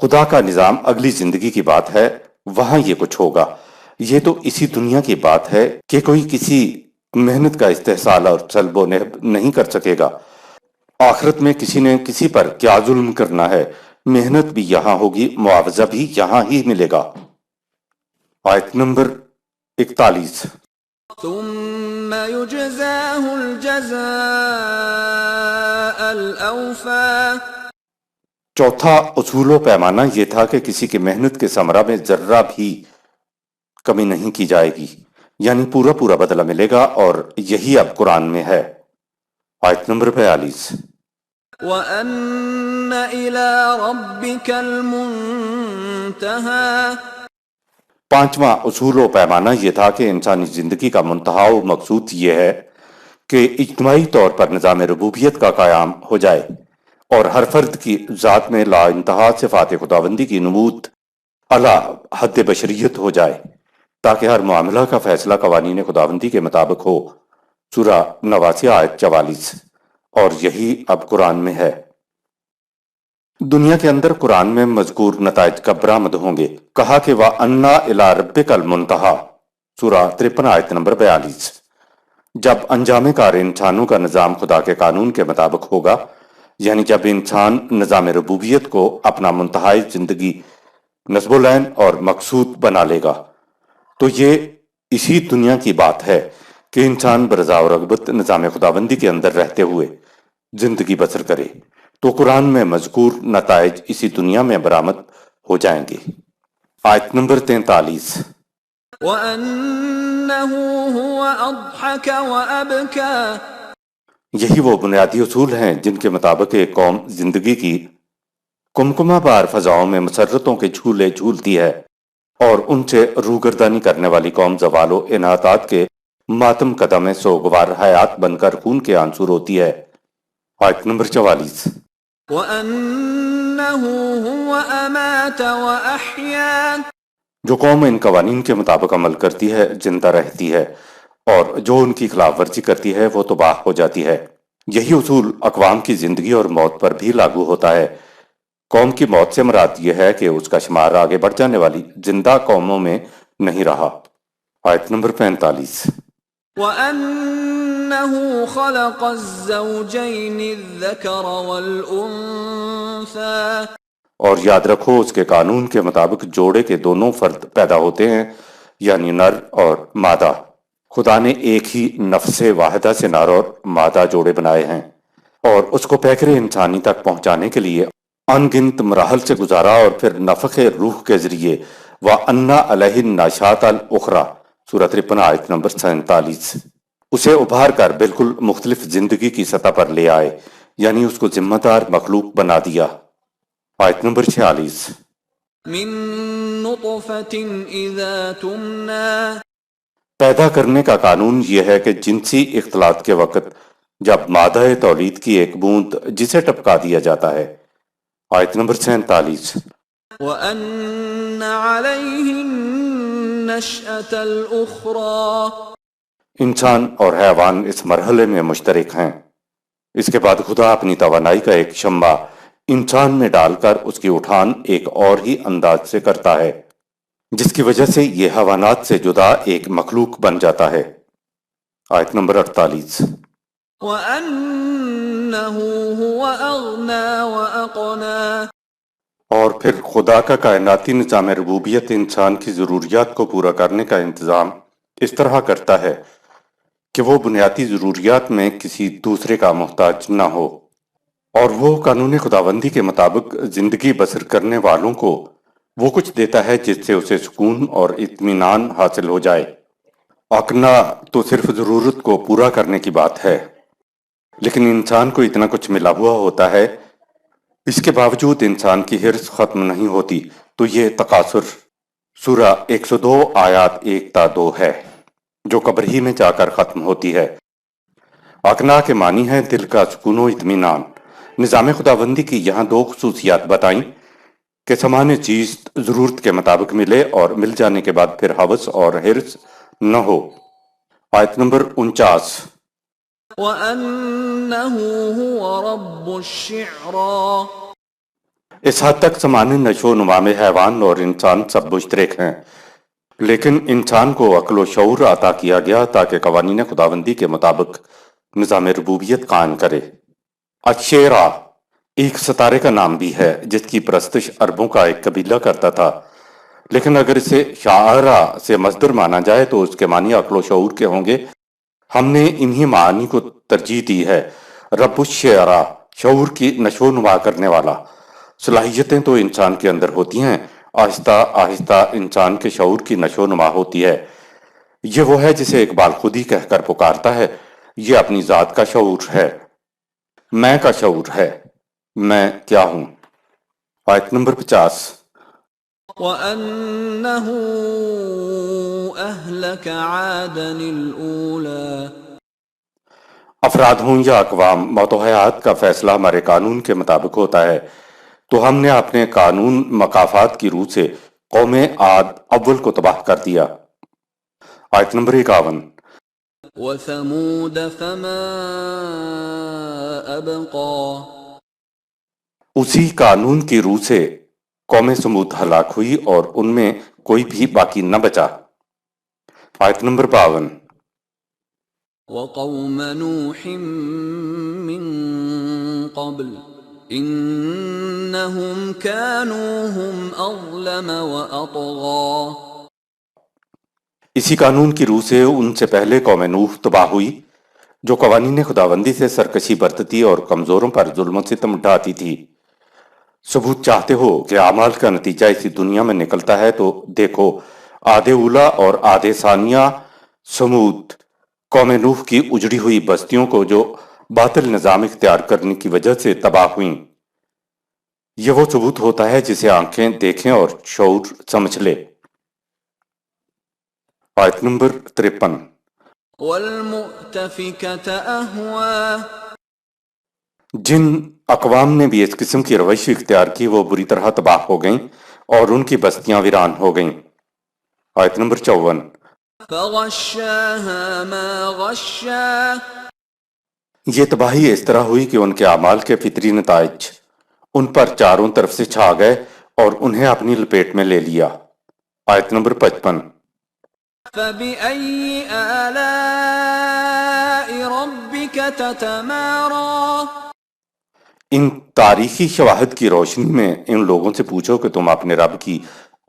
خدا کا نظام اگلی زندگی کی بات ہے، وہاں یہ کچھ ہوگا۔ یہ تو اسی دنیا کی بات ہے کہ کوئی کسی محنت کا استحصال اور سلب و نہب نہیں کر سکے گا۔ آخرت میں کسی نے کسی پر کیا ظلم کرنا ہے، محنت بھی یہاں ہوگی، معاوضہ بھی یہاں ہی ملے گا۔ آیت نمبر 41۔ ثم يجزاه الجزاء الأوفى۔ چوتھا اصول و پیمانہ یہ تھا کہ کسی کی محنت کے ثمرہ میں ذرہ بھی کمی نہیں کی جائے گی، یعنی پورا پورا بدلہ ملے گا، اور یہی اب قرآن میں ہے۔ آیت نمبر 42۔ وَأَنَّ إلى ربك المنتهى. پانچواں اصول و پیمانہ یہ تھا کہ انسانی زندگی کا منتہا و مقصود یہ ہے کہ اجتماعی طور پر نظام ربوبیت کا قیام ہو جائے اور ہر فرد کی ذات میں لا انتہا صفات خداوندی کی نمود اعلیٰ حد بشریت ہو جائے تاکہ ہر معاملہ کا فیصلہ قوانین خداوندی کے مطابق ہو. سورہ 89 آیت 44. اور یہی اب قرآن میں ہے. دنیا کے اندر قرآن میں مذکور نتائج کب برآمد ہوں گے؟ کہا کہ وَأَنَّا إِلَىٰ رَبِّكَ الْمُنْتَهَىٰ سورہ 53 آیت نمبر 42. جب انجام کار انسانوں کا نظام خدا کے قانون کے مطابق ہوگا، یعنی جب انسان نظام ربوبیت کو اپنا منتہائی زندگی نصب العین اور مقصود بنا لے گا، تو یہ اسی دنیا کی بات ہے کہ انسان برضا و رغبت نظام خداوندی کے اندر رہتے ہوئے زندگی بسر کرے. تو قرآن میں مذکور نتائج اسی دنیا میں برآمد ہو جائیں گے. آیت نمبر 43. وَأَنَّهُ هُوَ أَضْحَكَ وَأَبْكَى. یہی وہ بنیادی اصول ہیں جن کے مطابق ایک قوم زندگی کی کمکمہ بار فضاؤں میں مسرتوں کے جھولے جھولتی ہے اور ان سے روگردانی کرنے والی قوم زوال و انحطاط کے ماتم قدم سوگوار حیات بن کر خون کے آنسور ہوتی ہے. آیت نمبر 44. وَأَنَّهُ هُوَ أَمَاتَ وَأَحْيَا. جو قوم ان قوانین کے مطابق عمل کرتی ہے زندہ رہتی ہے، اور جو ان کی خلاف ورزی کرتی ہے وہ تباہ ہو جاتی ہے. یہی اصول اقوام کی زندگی اور موت پر بھی لاگو ہوتا ہے. قوم کی موت سے مراد یہ ہے کہ اس کا شمار آگے بڑھ جانے والی زندہ قوموں میں نہیں رہا. آیت نمبر 45. وَأَنَّهُ خَلَقَ الزَّوْجَيْنِ الذَّكَرَ وَالْأُنثَى. اور یاد رکھو اس کے قانون کے مطابق جوڑے کے دونوں فرد پیدا ہوتے ہیں، یعنی نر اور مادہ. خدا نے ایک ہی نفس واحدہ سے نر اور مادہ جوڑے بنائے ہیں اور اس کو پیکر انسانی تک پہنچانے کے لیے ان گنت مراحل سے گزارا، اور پھر نفخ روح کے ذریعے وَأَنَّ عَلَيْهِ النَّشَاطَ الْأُخْرَى سورہ 53 آیت نمبر 47 اسے ابھار کر بالکل مختلف زندگی کی سطح پر لے آئے، یعنی اس کو ذمہ دار مخلوق بنا دیا. آیت نمبر 46. من نطفة اذا تمنى. پیدا کرنے کا قانون یہ ہے کہ جنسی اختلاط کے وقت جب مادہ تولید کی ایک بوند جسے ٹپکا دیا جاتا ہے. آیت نمبر 47. وَأَنَّ عَلَيْهِ النَّشْأَةَ الْأُخْرَى. انسان اور حیوان اس مرحلے میں مشترک ہیں. اس کے بعد خدا اپنی توانائی کا ایک شمع انسان میں ڈال کر اس کی اٹھان ایک اور ہی انداز سے کرتا ہے، جس کی وجہ سے یہ حیوانات سے جدا ایک مخلوق بن جاتا ہے. آیت نمبر 48. وَأَنَّهُ هُوَ أَغْنَى وَأَقْنَى. اور پھر خدا کا کائناتی نظام ربوبیت انسان کی ضروریات کو پورا کرنے کا انتظام اس طرح کرتا ہے کہ وہ بنیادی ضروریات میں کسی دوسرے کا محتاج نہ ہو، اور وہ قانون خداوندی کے مطابق زندگی بسر کرنے والوں کو وہ کچھ دیتا ہے جس سے اسے سکون اور اطمینان حاصل ہو جائے. اقنا تو صرف ضرورت کو پورا کرنے کی بات ہے، لیکن انسان کو اتنا کچھ ملا ہوا ہوتا ہے، اس کے باوجود انسان کی حرص ختم نہیں ہوتی. تو یہ تقاصر سورہ 102 آیات 1 تا 2 ہے جو قبر ہی میں جا کر ختم ہوتی ہے. اقنا کے معنی ہے دل کا سکون و اطمینان. نظام خداوندی کی یہاں دو خصوصیات بتائیں کہ سامان چیز ضرورت کے مطابق ملے اور مل جانے کے بعد پھر ہوس اور حرص نہ ہو. آیت نمبر 49. وَأَنَّهُ هُوَ رَبُّ الشِّعْرَى. اس حد تک سامان نشو و نما میں حیوان اور انسان سب مشترک ہیں، لیکن انسان کو عقل و شعور عطا کیا گیا تاکہ قوانین خداوندی کے مطابق نظام ربوبیت قائم کرے. الشعرا ایک ستارے کا نام بھی ہے جس کی پرستش عربوں کا ایک قبیلہ کرتا تھا، لیکن اگر اسے شاعرہ سے مصدر مانا جائے تو اس کے معنی عقل و شعور کے ہوں گے. ہم نے انہی معانی کو ترجیح دی ہے. رب الشعرا شعور کی نشو و نما کرنے والا. صلاحیتیں تو انسان کے اندر ہوتی ہیں، آہستہ آہستہ انسان کے شعور کی نشو و نما ہوتی ہے. یہ وہ ہے جسے اقبال خود ہی کہہ کر پکارتا ہے، یہ اپنی ذات کا شعور ہے، میں کا شعور ہے، میں کیا ہوں۔ آیت نمبر 50۔ وَأَنَّهُ أَهْلَكَ عَادًا الْأُولَى۔ افراد ہوں یا اقوام، موت و حیات کا فیصلہ ہمارے قانون کے مطابق ہوتا ہے، تو ہم نے اپنے قانون مکافات کی روح سے قوم عاد اول کو تباہ کر دیا۔ آیت نمبر 51۔ وَثَمُودَ فَمَا أَبْقَى۔ اسی قانون کی روح سے قوم سمود ہلاک ہوئی اور ان میں کوئی بھی باقی نہ بچا۔ آیت نمبر 52۔ وَقَوْمَ نُوحٍ مِّن قَبْلُ إِنَّهُمْ كَانُوا هُمْ أَظْلَمَ وَأَطْغَىٰ۔ اسی قانون کی روح سے ان سے پہلے قوم نوح تباہ ہوئی، جو قوانین خداوندی سے سرکشی برتتی اور کمزوروں پر ظلم و ستم ڈھاتی تھی۔ ثبوت چاہتے ہو کہ اعمال کا نتیجہ اسی دنیا میں نکلتا ہے تو دیکھو عاد اولا اور عاد ثانیہ سمود قوم نوح کی اجڑی ہوئی بستیوں کو جو باطل نظام اختیار کرنے کی وجہ سے تباہ ہوئیں۔ یہ وہ ثبوت ہوتا ہے جسے آنکھیں دیکھیں اور شعور سمجھ لے۔ آیت نمبر 53۔ وَالْمُؤْتَفِكَةَ أَهْوَىٰ۔ جن اقوام نے بھی اس قسم کی روش اختیار کی وہ بری طرح تباہ ہو گئیں اور ان کی بستیاں ویران ہو گئیں۔ آیت نمبر 54۔ فَغَشَّاهَا مَا غَشَّىٰ۔ یہ تباہی اس طرح ہوئی کہ ان کے اعمال کے فطری نتائج ان پر چاروں طرف سے چھا گئے اور انہیں اپنی لپیٹ میں لے لیا۔ آیت نمبر 55۔ فَبِأَيِّ آلَاءِ رَبِّكَ تَتَمَارَىٰ۔ ان تاریخی شواہد کی روشنی میں ان لوگوں سے پوچھو کہ تم اپنے رب کی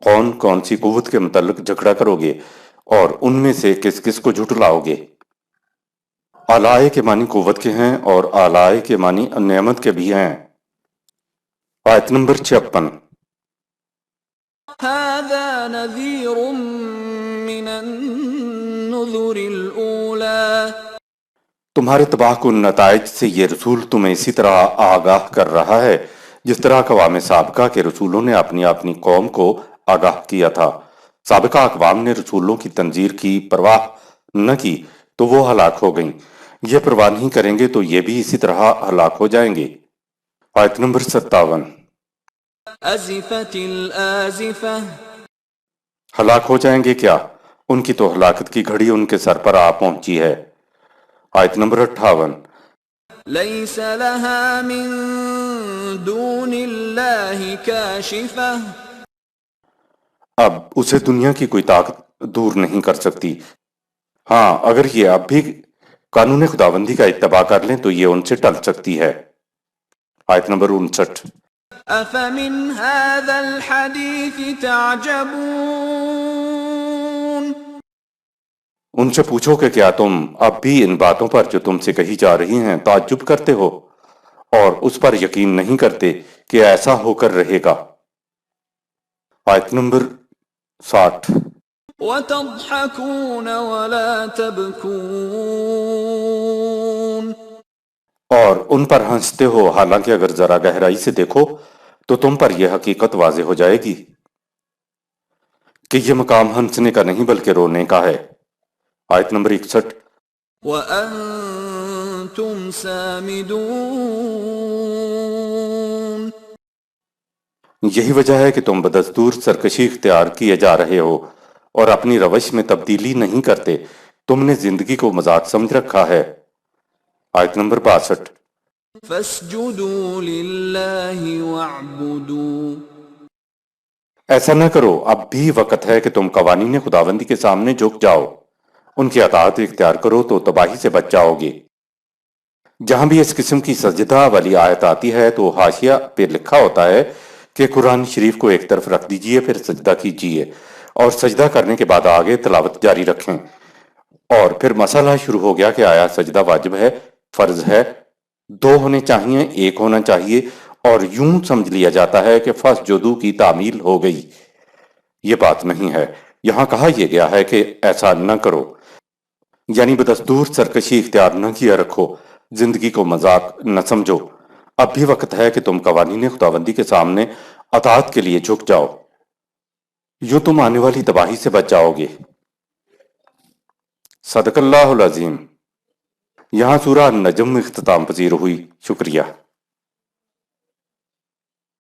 کون کون سی قوت کے متعلق جھگڑا کرو گے اور ان میں سے کس کس کو جھٹلاؤ گے۔ آلائے کے معنی قوت کے ہیں اور آلائے کے معنی نعمت کے بھی ہیں۔ آیت نمبر 56۔ هَذَا نَذِيرٌ مِّنَ النُّذُرِ الْأُولَىٰ۔ تمہارے تباہ کن نتائج سے یہ رسول تمہیں اسی طرح آگاہ کر رہا ہے جس طرح اقوام سابقہ کے رسولوں نے اپنی اپنی قوم کو آگاہ کیا تھا۔ سابقہ اقوام نے رسولوں کی تنذیر کی پرواہ نہ کی تو وہ ہلاک ہو گئیں، یہ پرواہ نہیں کریں گے تو یہ بھی اسی طرح ہلاک ہو جائیں گے۔ آیت نمبر 57۔ أَزِفَتِ الْآزِفَةُ۔ ہلاک ہو جائیں گے کیا، ان کی تو ہلاکت کی گھڑی ان کے سر پر آ پہنچی ہے۔ آیت نمبر 58۔ لَيْسَ لَهَا مِن دُونِ اللَّهِ كَاشِفَةٌ۔ اب اسے دنیا کی کوئی طاقت دور نہیں کر سکتی۔ ہاں اگر یہ اب بھی قانون خداوندی کا اتباع کر لیں تو یہ ان سے ٹل سکتی ہے۔ آیت نمبر 59۔ أَفَمِنْ هَذَا الْحَدِيثِ تَعْجَبُونَ۔ ان سے پوچھو کہ کیا تم اب بھی ان باتوں پر جو تم سے کہی جا رہی ہیں تعجب کرتے ہو اور اس پر یقین نہیں کرتے کہ ایسا ہو کر رہے گا۔ آیت نمبر 60۔ وَتَضْحَكُونَ وَلَا تَبْكُونَ۔ اور ان پر ہنستے ہو حالانکہ اگر ذرا گہرائی سے دیکھو تو تم پر یہ حقیقت واضح ہو جائے گی کہ یہ مقام ہنسنے کا نہیں بلکہ رونے کا ہے۔ آیت نمبر 61۔ وَأَنْتُمْ سَامِدُونَ۔ یہی وجہ ہے کہ تم بدستور سرکشی اختیار کیے جا رہے ہو اور اپنی روش میں تبدیلی نہیں کرتے، تم نے زندگی کو مذاق سمجھ رکھا ہے۔ آیت نمبر 62۔ فَاسْجُدُوا لِلَّهِ وَاعْبُدُوا۔ ایسا نہ کرو، اب بھی وقت ہے کہ تم قوانین خداوندی کے سامنے جھک جاؤ، ان کی اطاعت اختیار کرو تو تباہی سے بچ جاؤ گے۔ جہاں بھی اس قسم کی سجدہ والی آیت آتی ہے تو حاشیہ پہ لکھا ہوتا ہے کہ قرآن شریف کو ایک طرف رکھ دیجئے پھر سجدہ کیجئے اور سجدہ کرنے کے بعد آگے تلاوت جاری رکھیں، اور پھر مسئلہ شروع ہو گیا کہ آیا سجدہ واجب ہے، فرض ہے، دو ہونے چاہیے، ایک ہونا چاہیے، اور یوں سمجھ لیا جاتا ہے کہ فَاسْجُدُوا کی تعمیل ہو گئی۔ یہ بات نہیں ہے، یہاں کہا یہ گیا ہے کہ ایسا نہ کرو، یعنی بدستور سرکشی اختیار نہ کیا رکھو، زندگی کو مذاق نہ سمجھو، اب بھی وقت ہے کہ تم قوانین خداوندی کے سامنے اطاعت کے لیے جھک جاؤ، یوں تم آنے والی تباہی سے بچ جاؤ گے۔ صدق اللہ العظیم۔ یہاں سورہ النجم اختتام پذیر ہوئی۔ شکریہ۔